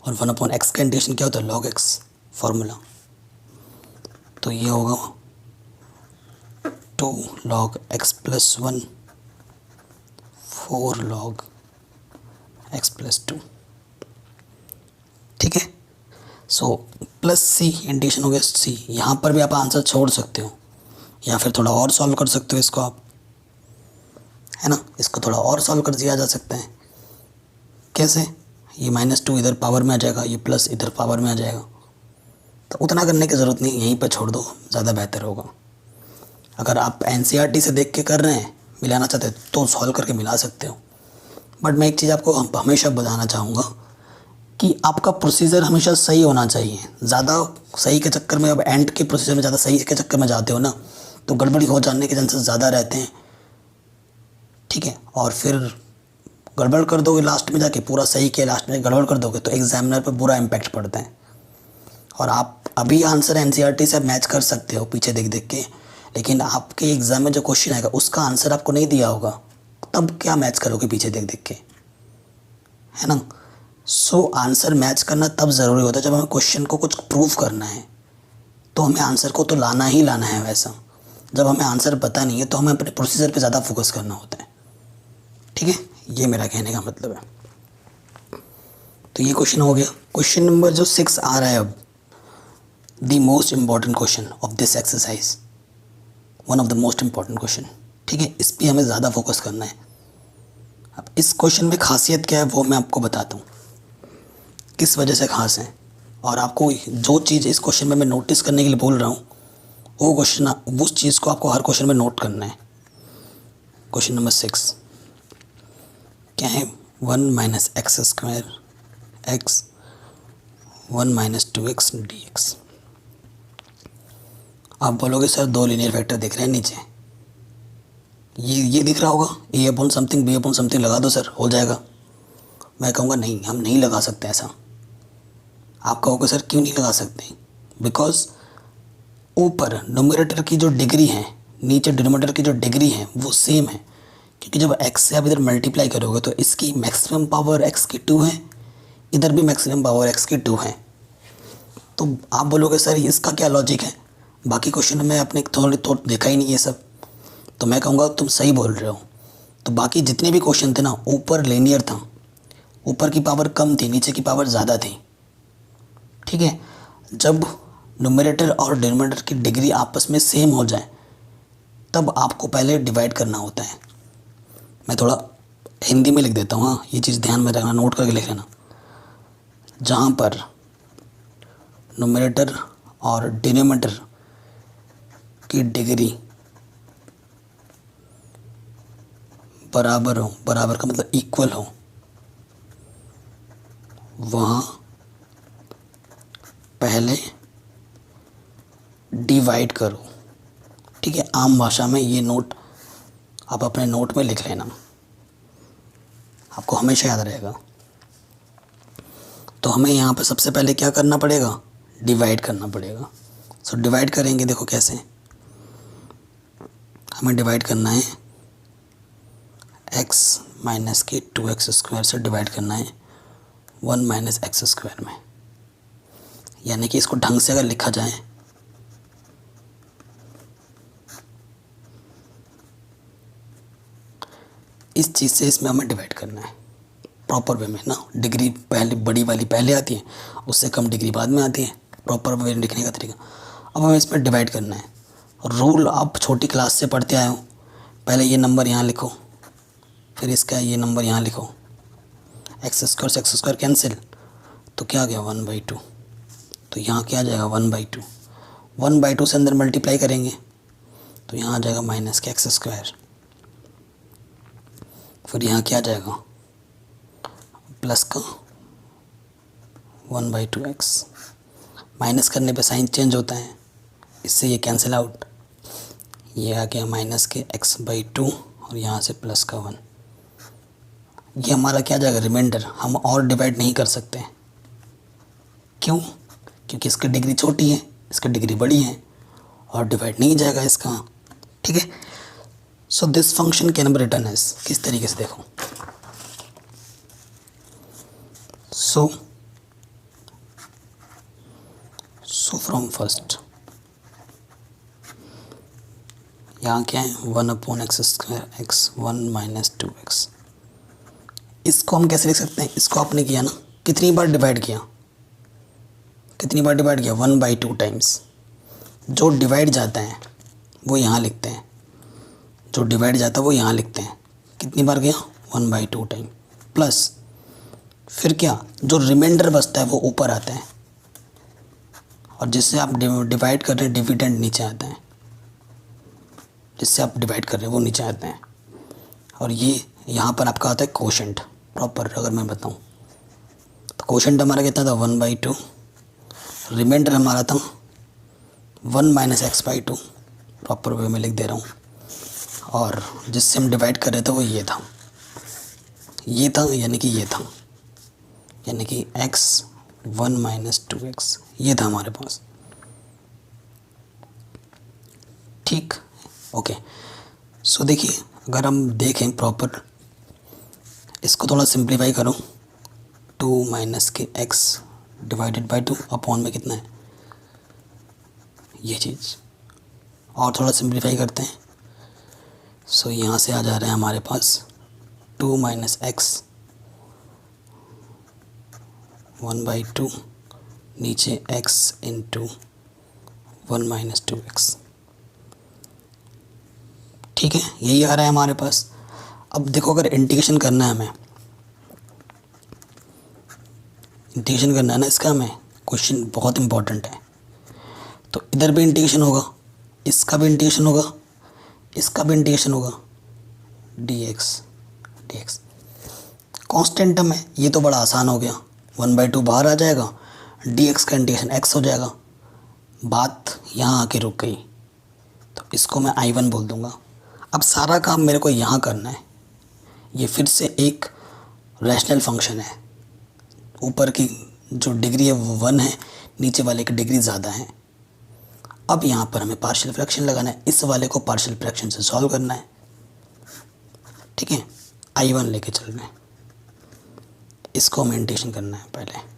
और 1/x का इंटीग्रेशन क्या होता है log x फार्मूला, तो ये होगा 2 log x + 1 4 log x + 2, ठीक है। सो +c इंटीग्रेशन हो गया c, यहाँ पर भी आप आंसर छोड़ सकते हो या फिर थोड़ा और सॉल्व कर सकते हो इसको आप, है ना, इसको थोड़ा और सॉल्व कर दिया जा सकता है। कैसे, ये -2 इधर पावर में आ जाएगा, ये प्लस इधर पावर में आ जाएगा, तो उतना करने की ज़रूरत नहीं, यहीं पर छोड़ दो, ज़्यादा बेहतर होगा। अगर आप NCERT से देख के कर रहे हैं, मिलाना चाहते हैं तो सॉल्व करके मिला सकते हो, बट मैं एक चीज़ आपको हमेशा बताना चाहूँगा कि आपका प्रोसीजर हमेशा सही होना चाहिए। ज़्यादा सही के चक्कर में, अब एंड के प्रोसीजर में ज़्यादा सही के चक्कर में जाते हो ना, तो गड़बड़ी हो जाने के चांसेस ज़्यादा रहते हैं, ठीक है। और फिर गड़बड़ कर दोगे लास्ट में जाके, पूरा सही के लास्ट में गड़बड़ कर दोगे तो एग्जामिनर पर बुरा इम्पैक्ट पड़ता है। और आप अभी आंसर NCERT से मैच कर सकते हो पीछे देख देख के, लेकिन आपके एग्ज़ाम में जो क्वेश्चन आएगा उसका आंसर आपको नहीं दिया होगा, तब क्या मैच करोगे पीछे देख देख के, है ना। सो आंसर मैच करना तब ज़रूरी होता है जब हमें क्वेश्चन को कुछ प्रूव करना है, तो हमें आंसर को तो लाना ही लाना है। वैसा जब हमें आंसर पता नहीं है तो हमें अपने प्रोसीजर पे ज़्यादा फोकस करना होता है, ठीक है। ये मेरा कहने का मतलब है। तो ये क्वेश्चन हो गया। क्वेश्चन नंबर जो 6 आ रहा है अब, the most important question of this exercise, one of the most important question, ठीक है। इस पर हमें ज़्यादा फोकस करना है। अब इस क्वेश्चन में खासियत क्या है वो मैं आपको बताता हूँ, किस वजह से खास है, और आपको जो चीज़ इस क्वेश्चन में मैं नोटिस करने के लिए बोल रहा हूँ वो क्वेश्चन, उस चीज़ को आपको हर क्वेश्चन में नोट करना है। क्वेश्चन नंबर 6 क्या है, 1 - x² x 1 - 2x dx। आप बोलोगे सर 2 लीनियर फैक्टर दिख रहे हैं नीचे, ये दिख रहा होगा, A upon something B upon something लगा दो सर, हो जाएगा। मैं कहूँगा नहीं, हम नहीं लगा सकते ऐसा। आप कहोगे सर क्यों नहीं लगा सकते? बिकॉज ऊपर न्यूमरेटर की जो डिग्री है, नीचे डिनोमिनेटर की जो डिग्री है वो सेम है। क्योंकि जब x से आप इधर मल्टीप्लाई करोगे तो इसकी मैक्सिमम पावर x की 2 है, इधर भी मैक्सिमम पावर x की 2 है। तो आप बोलोगे सर इसका क्या लॉजिक है, बाकी क्वेश्चन में आपने थोड़ा देखा ही नहीं ये सब। तो मैं कहूँगा तुम सही बोल रहे हो। तो बाकी जितने भी क्वेश्चन थे ना, ऊपर लीनियर था, ऊपर की पावर कम थी, नीचे की पावर ज़्यादा थी। ठीक है, जब न्यूमरेटर और डिनोमिनेटर की डिग्री आपस में सेम हो जाए तब आपको पहले डिवाइड करना होता है। मैं थोड़ा हिंदी में लिख देता हूँ, हाँ, ये चीज़ ध्यान में रखना, नोट करके लिख लेना। जहाँ पर न्यूमरेटर और डिनोमिनेटर की डिग्री बराबर हो, बराबर का मतलब इक्वल हो, वहाँ पहले डिवाइड करो। ठीक है, आम भाषा में ये नोट आप अपने नोट में लिख लेना, आपको हमेशा याद रहेगा। तो हमें यहाँ पे सबसे पहले क्या करना पड़ेगा, डिवाइड करना पड़ेगा। सो डिवाइड करेंगे, देखो कैसे हमें डिवाइड करना है, x माइनस के 2x स्क्वायर से डिवाइड करना है 1 माइनस एक्स स्क्वायर में। यानी कि इसको ढंग से अगर लिखा जाए, इस चीज़ से इसमें हमें डिवाइड करना है प्रॉपर वे में ना। डिग्री पहले बड़ी वाली पहले आती है, उससे कम डिग्री बाद में आती है, प्रॉपर वे में लिखने का तरीका। अब हमें इसमें डिवाइड करना है। रूल आप छोटी क्लास से पढ़ते आए हो, पहले ये नंबर यहाँ लिखो, फिर इसका ये नंबर यहाँ लिखो, एक्स स्क्वायर से एक्स स्क्वायर कैंसिल, तो क्या आ गया 1/2। तो यहाँ क्या आ जाएगा 1/2। 1/2 से अंदर मल्टीप्लाई करेंगे तो यहाँ आ जाएगा माइनस के एक्स स्क्वायर। फिर यहाँ क्या आ जाएगा, प्लस का 1/2x। माइनस करने पे साइन चेंज होता है, इससे ये कैंसिल आउट, ये आ गया माइनस के x/2 और यहाँ से प्लस का 1। ये हमारा क्या जाएगा, रिमाइंडर। हम और डिवाइड नहीं कर सकते, क्यों? क्योंकि इसकी डिग्री छोटी है, इसकी डिग्री बड़ी है, और डिवाइड नहीं जाएगा इसका। ठीक है, so this function can be written as, किस तरीके से देखो, सो फ्रॉम फर्स्ट यहाँ क्या है 1/x square x 1 minus 2x। इसको हम कैसे लिख सकते हैं, इसको आपने किया ना, कितनी बार डिवाइड किया, कितनी बार डिवाइड किया 1/2 टाइम्स। जो डिवाइड जाता है वो यहाँ लिखते हैं, जो डिवाइड जाता है वो यहाँ लिखते हैं। कितनी बार गया 1/2 टाइम, प्लस फिर क्या, जो रिमाइंडर बचता है वो ऊपर आता है, और जिससे आप डिवाइड कर रहे हैं डिविडेंड नीचे आता है, जिससे आप डिवाइड कर रहे हैं वो नीचे आता है। और ये यहाँ पर आपका आता है कोशेंट प्रॉपर। अगर मैं बताऊँ तो कोशेंट हमारा कितना था 1/2, रिमाइंडर हमारा था 1 माइनस x/2, प्रॉपर वे में लिख दे रहा हूँ, और जिससे हम डिवाइड कर रहे थे वो ये था, ये था, यानी कि ये था, यानी कि x 1 माइनस 2x, ये था हमारे पास। ठीक, ओके। सो देखिए, अगर हम देखें प्रॉपर, इसको थोड़ा सिंप्लीफाई करो, 2 माइनस के x डिवाइडेड बाई 2 अपॉन में कितना है, ये चीज़, और थोड़ा सिंप्लीफाई करते हैं। सो यहाँ से आ जा रहा है हमारे पास 2 माइनस एक्स 1/2, नीचे x इंटू 1 माइनस 2x। ठीक है, यही आ रहा है हमारे पास। अब देखो, अगर इंटीग्रेशन करना है हमें, इंटीग्रेशन करना है ना इसका, हमें क्वेश्चन बहुत इंपॉर्टेंट है। तो इधर भी इंटीग्रेशन होगा, इसका भी इंटीग्रेशन होगा, इसका भी इंटीग्रेशन होगा, dx कांस्टेंट टर्म है, ये तो बड़ा आसान हो गया, 1/2 बाहर आ जाएगा, dx का इंटीग्रेशन x हो जाएगा। बात यहाँ आके रुक गई, तो इसको मैं I1 बोल दूँगा। अब सारा काम मेरे को यहाँ करना है। ये फिर से एक रैशनल फंक्शन है, ऊपर की जो डिग्री है वो 1 है, नीचे वाले की डिग्री ज़्यादा है। अब यहाँ पर हमें पार्शियल फ्रैक्शन लगाना है, इस वाले को पार्शियल फ्रैक्शन से सॉल्व करना है। ठीक है, I1 लेके चल रहे हैं, इसको हमें इंटीग्रेशन करना है। पहले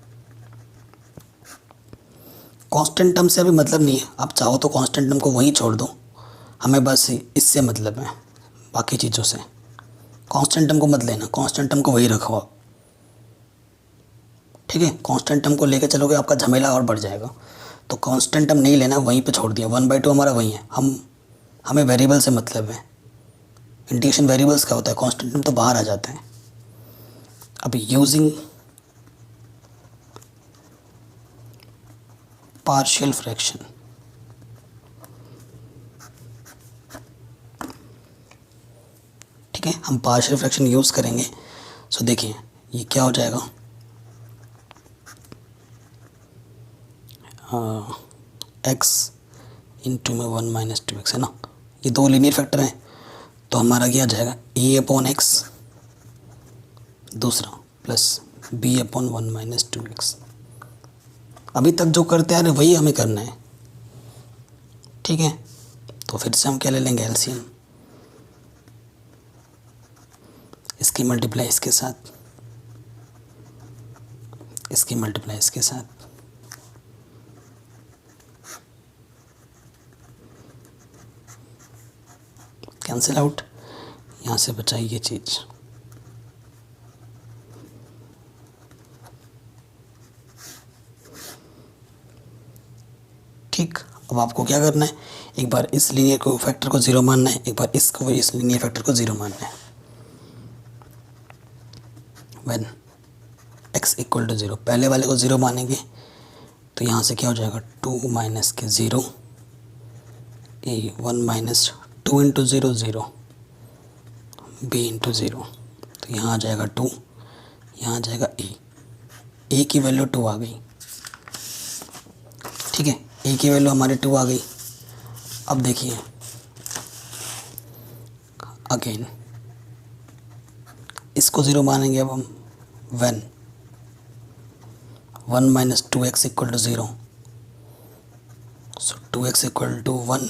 कांस्टेंट टर्म से अभी मतलब नहीं है, आप चाहो तो कांस्टेंट टर्म को वहीं छोड़ दो, हमें बस इससे मतलब है, बाकी चीज़ों से कांस्टेंट टर्म को मत लेना, कांस्टेंट टर्म को वही रखो आप। ठीक है, कांस्टेंट टर्म को लेके चलोगे आपका झमेला और बढ़ जाएगा, तो कांस्टेंट टर्म नहीं लेना, वहीं पे छोड़ दिया। 1/2 हमारा वही है, हमें वेरिएबल से मतलब है। इंटीग्रेशन वेरिएबल्स का होता है, कांस्टेंट टर्म तो बाहर आ जाते हैं। अब यूजिंग पार्शियल फ्रैक्शन, ठीक है, हम पार्शियल फ्रैक्शन यूज़ करेंगे। सो देखिए ये क्या हो जाएगा, x इंटू में 1 - 2x है ना, ये दो लीनियर फैक्टर हैं, तो हमारा क्या आ जाएगा a/x दूसरा प्लस b/1 - 2x। अभी तक जो करते आ रहे वही हमें करना है। ठीक है, तो फिर से हम क्या ले लेंगे, एलसीएम, इसकी मल्टीप्लाई इसके साथ, इसकी मल्टीप्लाई इसके साथ, कैंसिल आउट, यहाँ से बचा ये चीज़। ठीक, अब आपको क्या करना है, एक बार इस लीनियर को फैक्टर को 0 मानना है, एक बार इसको इस लीनियर फैक्टर को 0 मानना है। व्हेन x = 0, पहले वाले को 0 मानेंगे तो यहाँ से क्या हो जाएगा, 2 माइनस के 0, a 1 - 2 इंटू 0 0, b इंटू 0, तो यहाँ आ जाएगा 2, यहाँ आ जाएगा a की वैल्यू 2 आ गई। ठीक है, a की वैल्यू हमारी 2 आ गई। अब देखिए अगेन इसको 0 मानेंगे अब हम, when 1 - 2x = 0, so 2x = 1,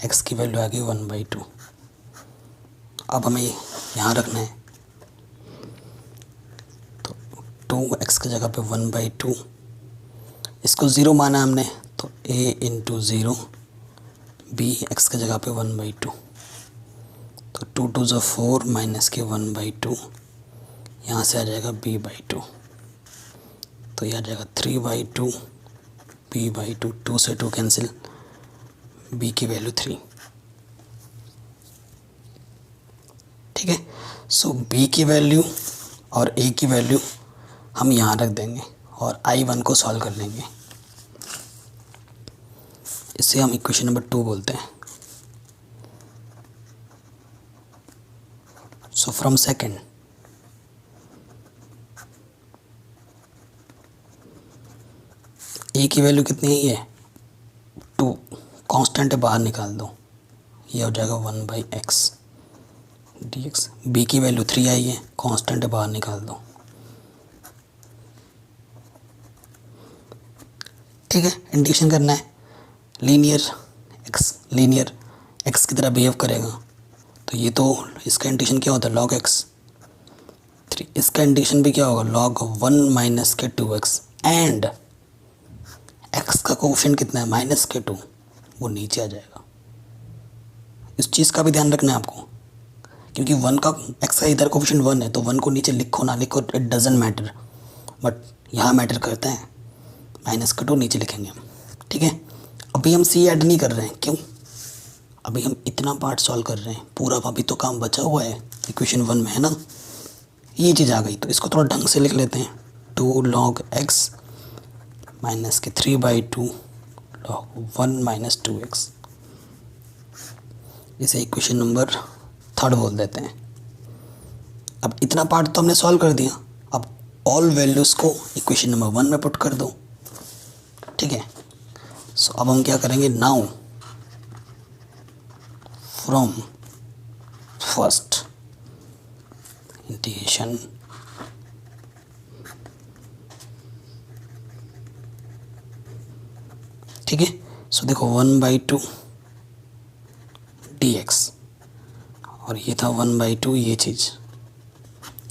x की वैल्यू आ गई 1/2। अब हमें यहाँ रखना है, तो 2x की जगह पे 1/2, इसको 0 माना हमने, तो a इंटू 0, b x की जगह पे 1/2, तो 2 × 2 = 4 माइनस के 1/2, यहाँ से आ जाएगा b/2, तो यह आ जाएगा 3/2, b/2, 2 से 2 कैंसिल, b की वैल्यू 3। ठीक है, सो b की वैल्यू और a की वैल्यू हम यहाँ रख देंगे और I1 को सॉल्व कर लेंगे। इसे हम इक्वेशन नंबर 2 बोलते हैं। सो फ्रॉम सेकेंड, a की वैल्यू कितनी है, ये 2, कांस्टेंट है बाहर निकाल दो, ये हो जाएगा 1/x dx। b की वैल्यू 3 आई है, कांस्टेंट है बाहर निकाल दो। ठीक है, इंटीग्रेशन करना है, लीनियर x की तरह बिहेव करेगा, तो ये तो इसका इंटीग्रेशन क्या होता है, log x 3, इसका इंटीग्रेशन भी क्या होगा, log 1 - के 2x, एंड x का कोफिशिएंट कितना है, -2, वो नीचे आ जाएगा। इस चीज़ का भी ध्यान रखना है आपको, क्योंकि 1 का x का इधर कोफिशिएंट 1 है, तो 1 को नीचे लिखो ना लिखो इट डजेंट मैटर, बट यहाँ मैटर करता है, -2 नीचे लिखेंगे हम। ठीक है, अभी हम c ऐड नहीं कर रहे हैं, क्यों, अभी हम इतना पार्ट सॉल्व कर रहे हैं, पूरा अभी तो काम बचा हुआ है इक्वेशन 1 में, है ना। ये चीज़ आ गई, तो इसको थोड़ा ढंग से लिख लेते हैं, 2 log x माइनस के 3/2 log 1 - 2x, इसे इक्वेशन नंबर 3 बोल देते हैं। अब इतना पार्ट तो हमने सॉल्व कर दिया, अब ऑल वैल्यूज़ को इक्वेशन नंबर 1 में पुट कर दो। ठीक है, सो अब हम क्या करेंगे, नाउ फ्रॉम फर्स्ट इंटीग्रेशन ठीक है। सो देखो 1/2 dx और ये था 1/2 ये चीज़।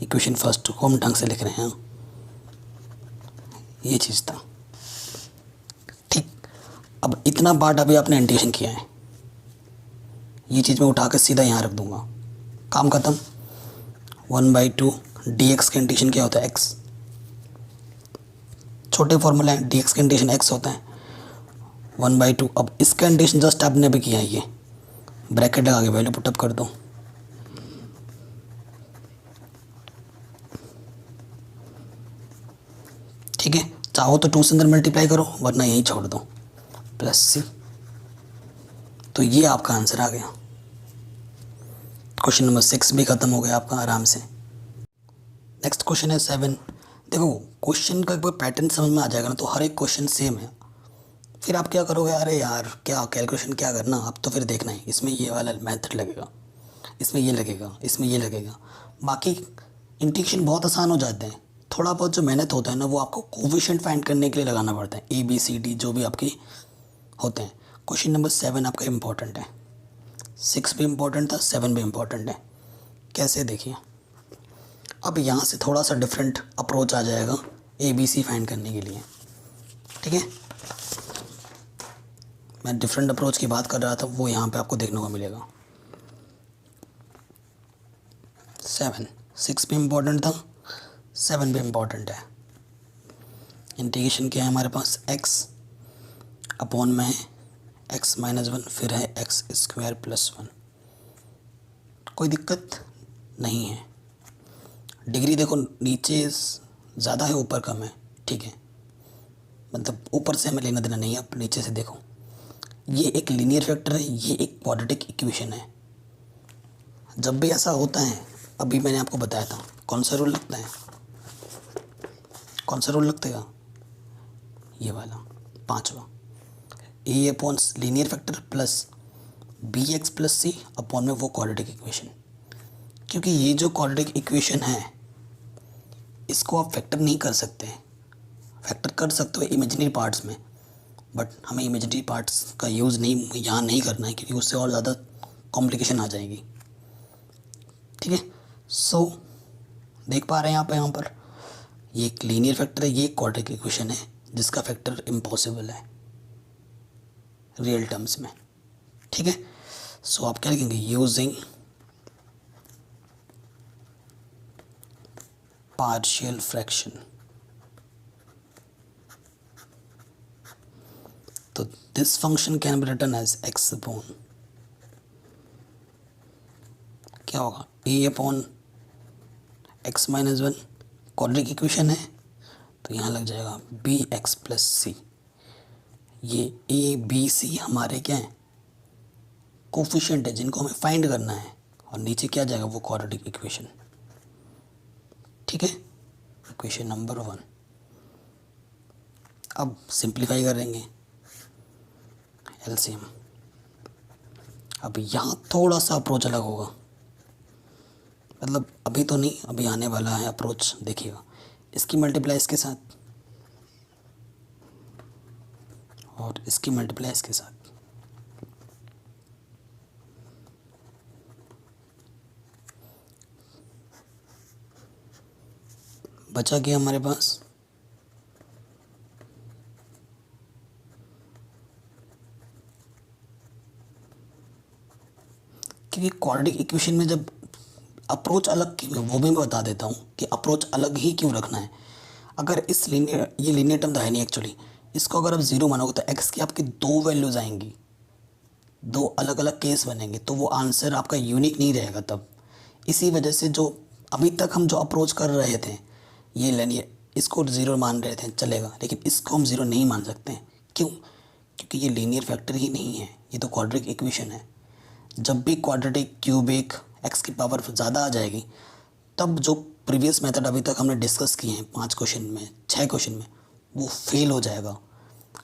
इक्वेशन फर्स्ट को हम ढंग से लिख रहे हैं, ये चीज़ था ठीक। अब इतना पार्ट अभी आपने इंटीग्रेशन किया है, ये चीज़ मैं उठा कर सीधा यहाँ रख दूंगा, काम ख़त्म। 1/2 dx का इंटीग्रेशन क्या होता है, x। छोटे फॉर्मूला है, dx का इंटीग्रेशन x होता है 1/2। अब इसका इंटीग्रेशन जस्ट आपने अभी किया है, ये ब्रैकेट लगा के वैल्यू पुटअप कर दो। ठीक है, चाहो तो 2 से अंदर मल्टीप्लाई करो, वरना यही छोड़ दो +c। तो ये आपका आंसर आ गया। क्वेश्चन नंबर 6 भी ख़त्म हो गया आपका आराम से। नेक्स्ट क्वेश्चन है 7। देखो क्वेश्चन का एक बार पैटर्न समझ में आ जाएगा ना, तो हर एक क्वेश्चन सेम है। फिर आप क्या करोगे, अरे यार क्या कैलकुलेशन क्या करना, अब तो फिर देखना है इसमें ये वाला मेथड लगेगा, इसमें ये लगेगा, इसमें ये लगेगा। बाकी इंटीग्रेशन बहुत आसान हो जाते हैं। थोड़ा बहुत जो मेहनत होता है ना, वो आपको कोफिशिएंट फाइंड करने के लिए लगाना पड़ता है, ABCD जो भी आपके होते हैं। क्वेश्चन नंबर 7 आपका इम्पोर्टेंट है, 6 भी इम्पोर्टेंट था, 7 भी इम्पोर्टेंट है। कैसे देखिए, अब यहाँ से थोड़ा सा डिफरेंट अप्रोच आ जाएगा ABC फाइंड करने के लिए। ठीक है, मैं डिफरेंट अप्रोच की बात कर रहा था, वो यहाँ पे आपको देखने को मिलेगा। 6 भी इम्पोर्टेंट था, 7 भी इम्पोर्टेंट है। इंटीग्रेशन क्या है हमारे पास, x अपॉन में है x-1, फिर है x² + 1। कोई दिक्कत नहीं है। डिग्री देखो नीचे ज़्यादा है ऊपर कम है, ठीक है, मतलब ऊपर से हमें लेना देना नहीं है। आप नीचे से देखो, ये एक लीनियर फैक्टर है, ये एक क्वाड्रेटिक इक्वेशन है। जब भी ऐसा होता है, अभी मैंने आपको बताया था, कौन सा रूल लगता है, कौन सा रूल लगता, ये वाला 5वां, A upon linear factor plus BX + C upon में वो क्वाड्रेटिक इक्वेशन। क्योंकि ये जो क्वाड्रेटिक इक्वेशन है, इसको आप फैक्टर नहीं कर सकते। फैक्टर कर सकते हो इमेजिनरी पार्ट्स में, बट हमें इमेजिनरी पार्ट्स का यूज़ नहीं यहाँ नहीं करना है, क्योंकि उससे और ज़्यादा कॉम्प्लिकेशन आ जाएगी। ठीक है, सो देख पा रहे हैं आप यहाँ पर, ये एक लीनियर फैक्टर है, ये एक क्वाड्रेटिक इक्वेशन है जिसका फैक्टर इम्पॉसिबल है रियल टर्म्स में। ठीक है, सो आप क्या लिखेंगे, यूजिंग पार्शियल फ्रैक्शन। तो this function can be written as x upon, क्या होगा, A upon x-1 quadratic equation है, तो यहाँ लग जाएगा BX + C। ये ABC हमारे क्या हैं, कोफिशिएंट है जिनको हमें फाइंड करना है, और नीचे क्या जाएगा, वो क्वाड्रेटिक इक्वेशन। ठीक है, इक्वेशन नंबर 1। अब सिंप्लीफाई करेंगे, LCM। अब यहाँ थोड़ा सा अप्रोच अलग होगा, मतलब अभी तो नहीं, अभी आने वाला है अप्रोच, देखिएगा। इसकी मल्टीप्लाई इसके साथ और इसकी मल्टीप्लाई इसके साथ, बचा क्या हमारे पास, क्योंकि क्वाड्रेटिक इक्वेशन में जब अप्रोच अलग क्यों, वो भी मैं बता देता हूँ कि अप्रोच अलग ही क्यों रखना है। अगर इस लीनियर, ये लीनियर टर्म तो है नहीं एक्चुअली, इसको अगर आप 0 मानोगे तो x की आपकी 2 वैल्यूज आएंगी, 2 अलग अलग केस बनेंगे, तो वो आंसर आपका यूनिक नहीं रहेगा तब। इसी वजह से जो अभी तक हम जो अप्रोच कर रहे थे, ये लीनियर, इसको 0 मान रहे थे चलेगा, लेकिन इसको हम 0 नहीं मान सकते। क्यों, क्योंकि ये लीनियर फैक्टर ही नहीं है, ये तो क्वाड्रेटिक इक्वेशन है। जब भी क्वाड्रेटिक, क्यूबिक, x की पावर ज़्यादा आ जाएगी, तब जो प्रीवियस मेथड अभी तक हमने डिस्कस किए हैं 5 क्वेश्चन में, 6 क्वेश्चन में, वो फेल हो जाएगा।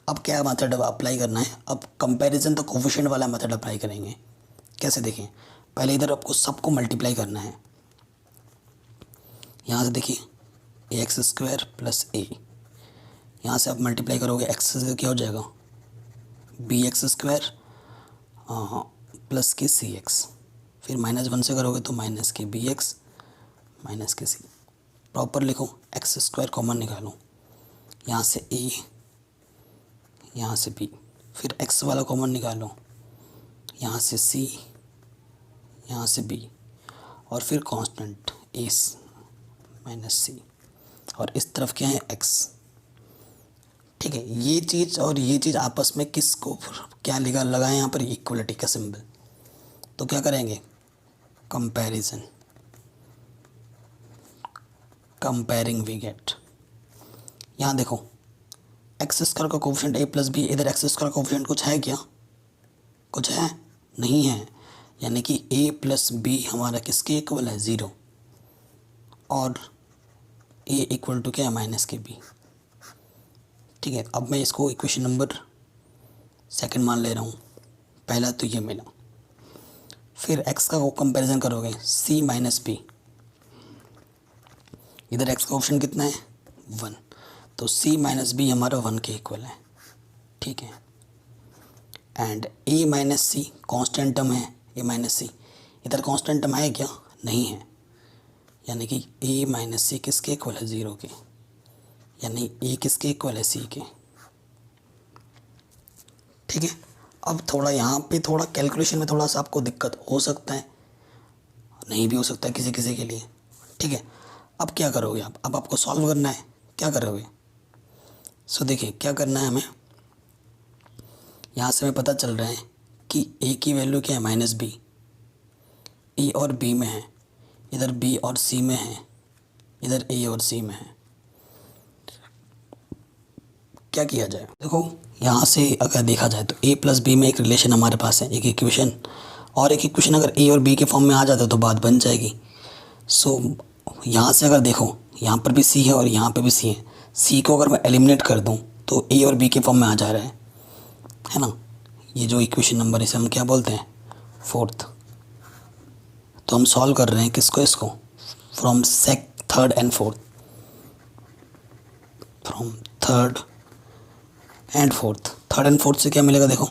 अब क्या मेथड अप्लाई करना है, अब कंपैरिजन तो कोफिशिएंट वाला मेथड अप्लाई करेंगे। कैसे देखें, पहले इधर आपको सबको मल्टीप्लाई करना है। यहाँ से देखिए एक्स स्क्वायर प्लस ए, यहाँ से आप मल्टीप्लाई करोगे एक्स से क्या हो जाएगा बी एक्स स्क्वायर प्लस के सी एक्स, फिर -1 से करोगे तो माइनस के बी एक्स माइनस के सी। प्रॉपर लिखो, एक्स स्क्वायर कॉमन निकालो, यहाँ से ए यहाँ से बी, फिर एक्स वाला कॉमन निकालो, यहाँ से सी यहाँ से बी, और फिर कांस्टेंट ए माइनस सी, और इस तरफ क्या है एक्स। ठीक है, ये चीज़ और ये चीज़ आपस में किसको क्या लगाएं यहाँ पर इक्वलिटी का सिंबल। तो क्या करेंगे कंपैरिजन, कंपेयरिंग वी गेट। यहाँ देखो एक्स स्क्वायर का कोफिशिएंट ए प्लस बी, इधर एक्स स्क्वायर का कोफिशिएंट कुछ है क्या, कुछ है नहीं है, यानी कि ए प्लस बी हमारा किसके इक्वल है 0, और ए इक्वल टू क्या है माइनस के बी। ठीक है, अब मैं इसको इक्वेशन नंबर 2 मान ले रहा हूँ, पहला तो ये मिला, फिर x का कंपैरिजन करोगे c माइनस बी, इधर x का ऑप्शन कितना है 1, तो c माइनस बी हमारा 1 के इक्वल है। ठीक है, and a minus C constant term है, a माइनस सी इधर कॉन्स्टेंट टर्म है क्या, नहीं है, यानी कि a माइनस सी किसके इक्वल है 0 के, यानी a किसके इक्वल है c के। ठीक है, अब थोड़ा यहाँ पे थोड़ा कैलकुलेशन में थोड़ा सा आपको दिक्कत हो सकता है, नहीं भी हो सकता है किसी किसी के लिए। ठीक है, अब क्या करोगे आप, अब आपको सॉल्व करना है, क्या करोगे। सो देखिए क्या करना है हमें, यहाँ से हमें पता चल रहा है कि ए की वैल्यू क्या है माइनस बी, ए और बी में है, इधर बी और सी में है, इधर ए और सी में है। क्या किया जाए, देखो यहाँ से अगर देखा जाए तो ए प्लस बी में एक रिलेशन हमारे पास है, एक इक्वेशन, और एक इक्वेशन अगर ए और बी के फॉर्म में आ जाता तो बात बन जाएगी। सो यहाँ से अगर देखो यहाँ पर भी सी है और यहाँ पर भी सी है, सी को अगर मैं एलिमिनेट कर दूँ तो ए और बी के फॉर्म में आ जा रहा है ना। ये जो इक्वेशन नंबर इसे हम क्या बोलते हैं 4th। तो हम सॉल्व कर रहे हैं किसको, इसको from third and fourth, from third and fourth. Third and fourth से क्या मिलेगा, देखो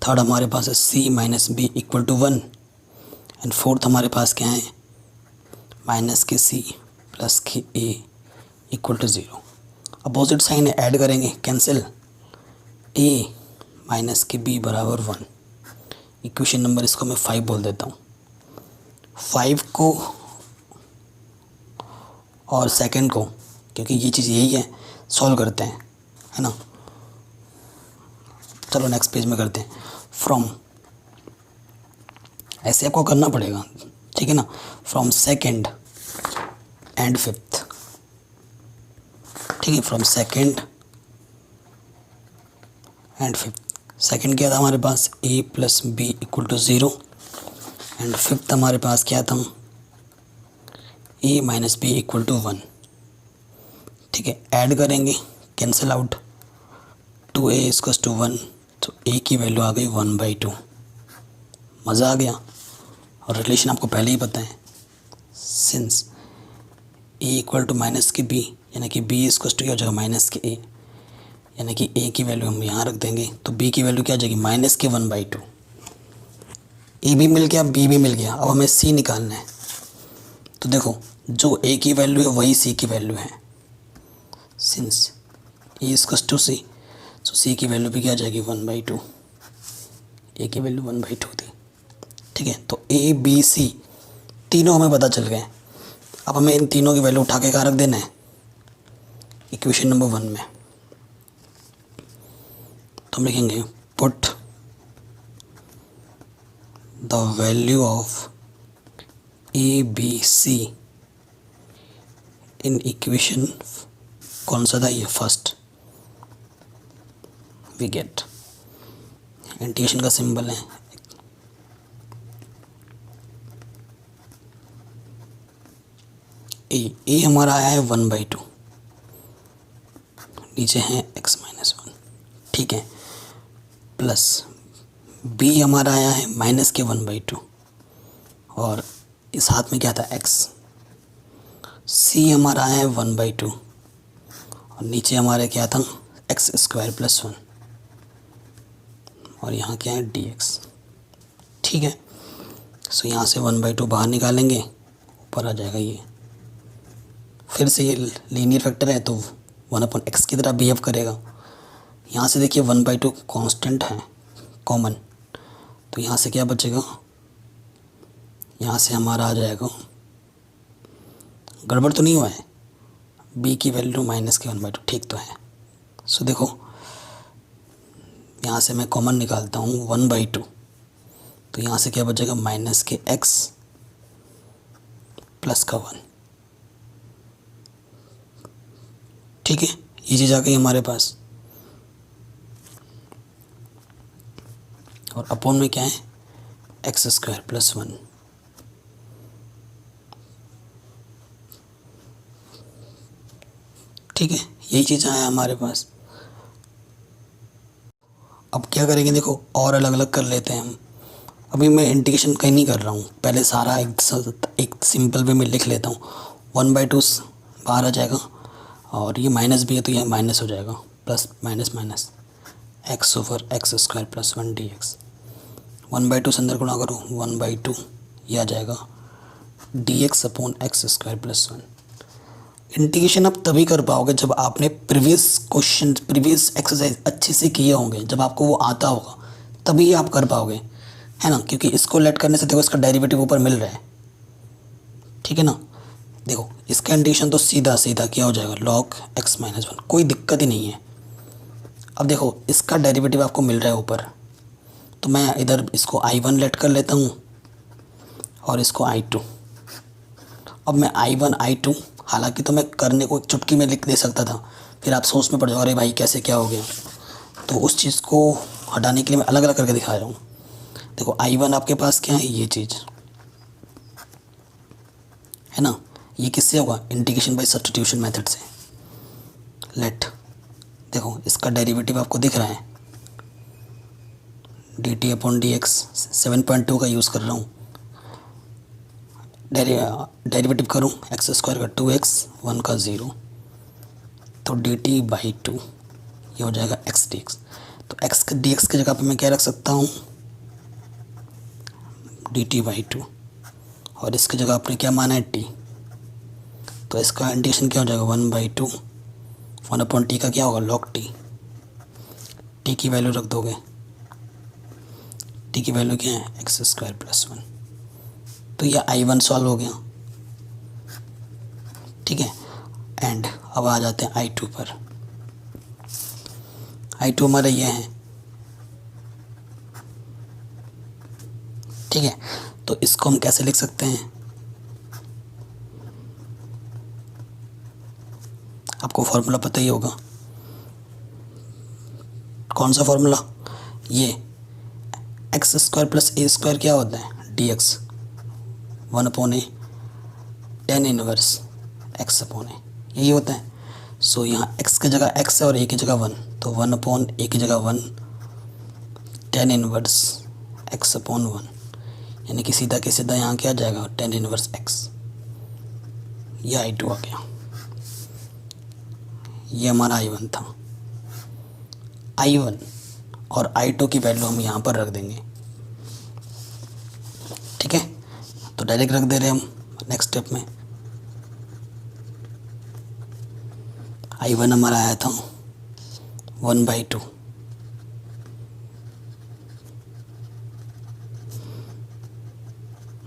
थर्ड हमारे पास है c minus B equal to 1, and fourth हमारे पास क्या है माइनस के c प्लस के a equal to 0। Opposite sign है, ऐड करेंगे, कैंसिल, a माइनस के b बराबर 1। इक्वेशन नंबर इसको मैं 5 बोल देता हूँ। 5 को और सेकंड को, क्योंकि ये चीज़ यही है, सॉल्व करते हैं, है ना। चलो नेक्स्ट पेज में करते हैं। फ्रॉम, ऐसे आपको करना पड़ेगा, ठीक है ना। फ्रॉम सेकंड एंड फिफ्थ, ठीक है, from second and fifth. Second क्या था हमारे पास a plus B equal to 0, and fifth हमारे पास क्या था a minus B equal to 1। ठीक है, ऐड करेंगे, cancel out, 2a equals to 1, तो a की वैल्यू आ गई 1/2। मज़ा आ गया, और रिलेशन आपको पहले ही पता है, since a equal to minus के b, यानी कि b इक्वल्स टू क्या हो जाएगा माइनस के a, यानी कि a की वैल्यू हम यहाँ रख देंगे, तो b की वैल्यू क्या आ जाएगी माइनस के 1/2। a भी मिल गया, b भी मिल गया, अब हमें c निकालना है। तो देखो जो a की वैल्यू है वही c की वैल्यू है, since a equals to c, तो c की वैल्यू भी क्या आ जाएगी 1/2, a की वैल्यू 1/2 थी। ठीक है, तो a b c तीनों हमें पता चल गए। अब हमें इन तीनों की वैल्यू उठा के कहाँ रख देना है, इक्वेशन नंबर 1 में। तो हम लिखेंगे put the value of A B C in equation, कौन सा था ये फर्स्ट, वी गेट, इंटीग्रेशन का सिंबल है ए हमारा आया है 1/2, नीचे है x माइनस 1, ठीक है, प्लस b हमारा आया है माइनस के 1/2, और इस हाथ में क्या था x, c हमारा है 1/2 और नीचे हमारे क्या था x² + 1 और यहाँ क्या है dx। ठीक है, सो यहाँ से 1/2 बाहर निकालेंगे, ऊपर आ जाएगा ये। फिर से ये लीनियर फैक्टर है तो 1/x की तरह बिहेव करेगा। यहाँ से देखिए 1/2 कांस्टेंट है कॉमन, तो यहाँ से क्या बचेगा, यहाँ से हमारा आ जाएगा, गड़बड़ तो नहीं हुआ है, b की वैल्यू -1/2 ठीक तो है। सो देखो यहाँ से मैं कॉमन निकालता हूँ 1/2, तो यहाँ से क्या बचेगा -x + 1। ठीक है, ये चीज़ आ गई हमारे पास। और अपोन में क्या है x² + 1। ठीक है, यही चीज़ आया हमारे पास। अब क्या करेंगे, देखो और अलग अलग कर लेते हैं हम। अभी मैं इंटीग्रेशन कहीं नहीं कर रहा हूँ, पहले सारा एक सिंपल वे में लिख लेता हूँ। 1/2 बाहर आ जाएगा और ये माइनस भी है तो ये माइनस हो जाएगा, plus minus minus x/x² + 1 dx। 1/2 से अंदर गुणा करो, 1/2 ये आ जाएगा dx/x² + 1। इंटीग्रेशन आप तभी कर पाओगे जब आपने प्रीवियस क्वेश्चन, प्रीवियस एक्सरसाइज अच्छे से किए होंगे, जब आपको वो आता होगा तभी आप कर पाओगे, है ना। क्योंकि इसको लेट करने से देखो इसका डेरिवेटिव ऊपर मिल रहा है, ठीक है ना। देखो इसका इंटीग्रेशन तो सीधा सीधा क्या हो जाएगा, log x - 1, कोई दिक्कत ही नहीं है। अब देखो इसका डेरिवेटिव आपको मिल रहा है ऊपर, तो मैं इधर इसको I1 लेट कर लेता हूँ और इसको I2। अब मैं I1 I2, हालांकि तो मैं करने को एक चुटकी में लिख दे सकता था, फिर आप सोच में पड़ जाओ अरे भाई कैसे क्या हो गया, तो उस चीज़ को हटाने के लिए मैं अलग अलग करके दिखा रहा हूँ। देखो I1 आपके पास क्या है, ये चीज़ है ना, ये किससे होगा, इंटीग्रेशन बाय सब्स्टिट्यूशन मेथड से। लेट देखो इसका डेरिवेटिव आपको दिख रहा है, dt/dx 7.2 का यूज़ कर रहा हूँ। डेरिवेटिव करूँ x² का 2x 1 का 0, तो dt/2 ये हो जाएगा x dx। तो x dx की जगह पे मैं क्या रख सकता हूँ, dt/2, और इसकी जगह आपने क्या माना है t, तो इसका इंटीग्रेशन क्या हो जाएगा 1/2 1/t का क्या होगा log t। t की वैल्यू रख दोगे, t की वैल्यू क्या है x² + 1, तो ये I1 सॉल्व हो गया। ठीक है, एंड अब आ जाते हैं I2 पर। I2 हमारा ये है, ठीक है। तो इसको हम कैसे लिख सकते हैं, आपको फॉर्मूला पता ही होगा, कौन सा फॉर्मूला, ये x² + a² क्या होता है dx 1/a tan inverse x/a, यही होता है। सो यहाँ x की जगह x है और a की जगह 1, तो 1/a की जगह 1 tan इनवर्स x/1, यानी कि सीधा के सीधा यहाँ क्या आ जाएगा tan इनवर्स x। यह I2 आ गया, ये हमारा I1 था। I1 और I2 की वैल्यू हम यहाँ पर रख देंगे, ठीक है। तो डायरेक्ट रख दे रहे हम नेक्स्ट स्टेप में। I1 हमारा आया था 1/2,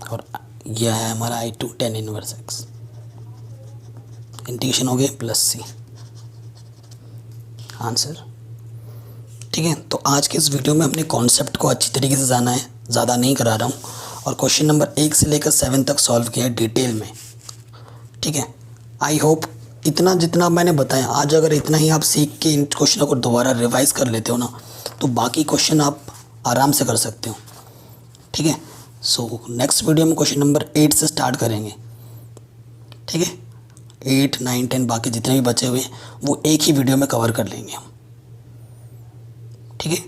और यह है हमारा I2 tan inverse x। Integration हो गया +c आंसर, ठीक है। तो आज के इस वीडियो में हमने कॉन्सेप्ट को अच्छी तरीके से जाना है, ज़्यादा नहीं करा रहा हूँ, और क्वेश्चन नंबर 1 से लेकर 7 तक सॉल्व किया है डिटेल में, ठीक है। आई होप इतना जितना मैंने बताया आज, अगर इतना ही आप सीख के इन क्वेश्चनों को दोबारा रिवाइज कर लेते हो ना, तो बाकी क्वेश्चन आप आराम से कर सकते हो, ठीक है। सो नेक्स्ट वीडियो में क्वेश्चन नंबर 8 से स्टार्ट करेंगे, ठीक है। 8, 9, 10 बाकी जितने भी बचे हुए हैं वो एक ही वीडियो में कवर कर लेंगे हम, ठीक है।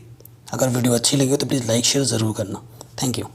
अगर वीडियो अच्छी लगी हो तो प्लीज़ लाइक शेयर ज़रूर करना। Thank you.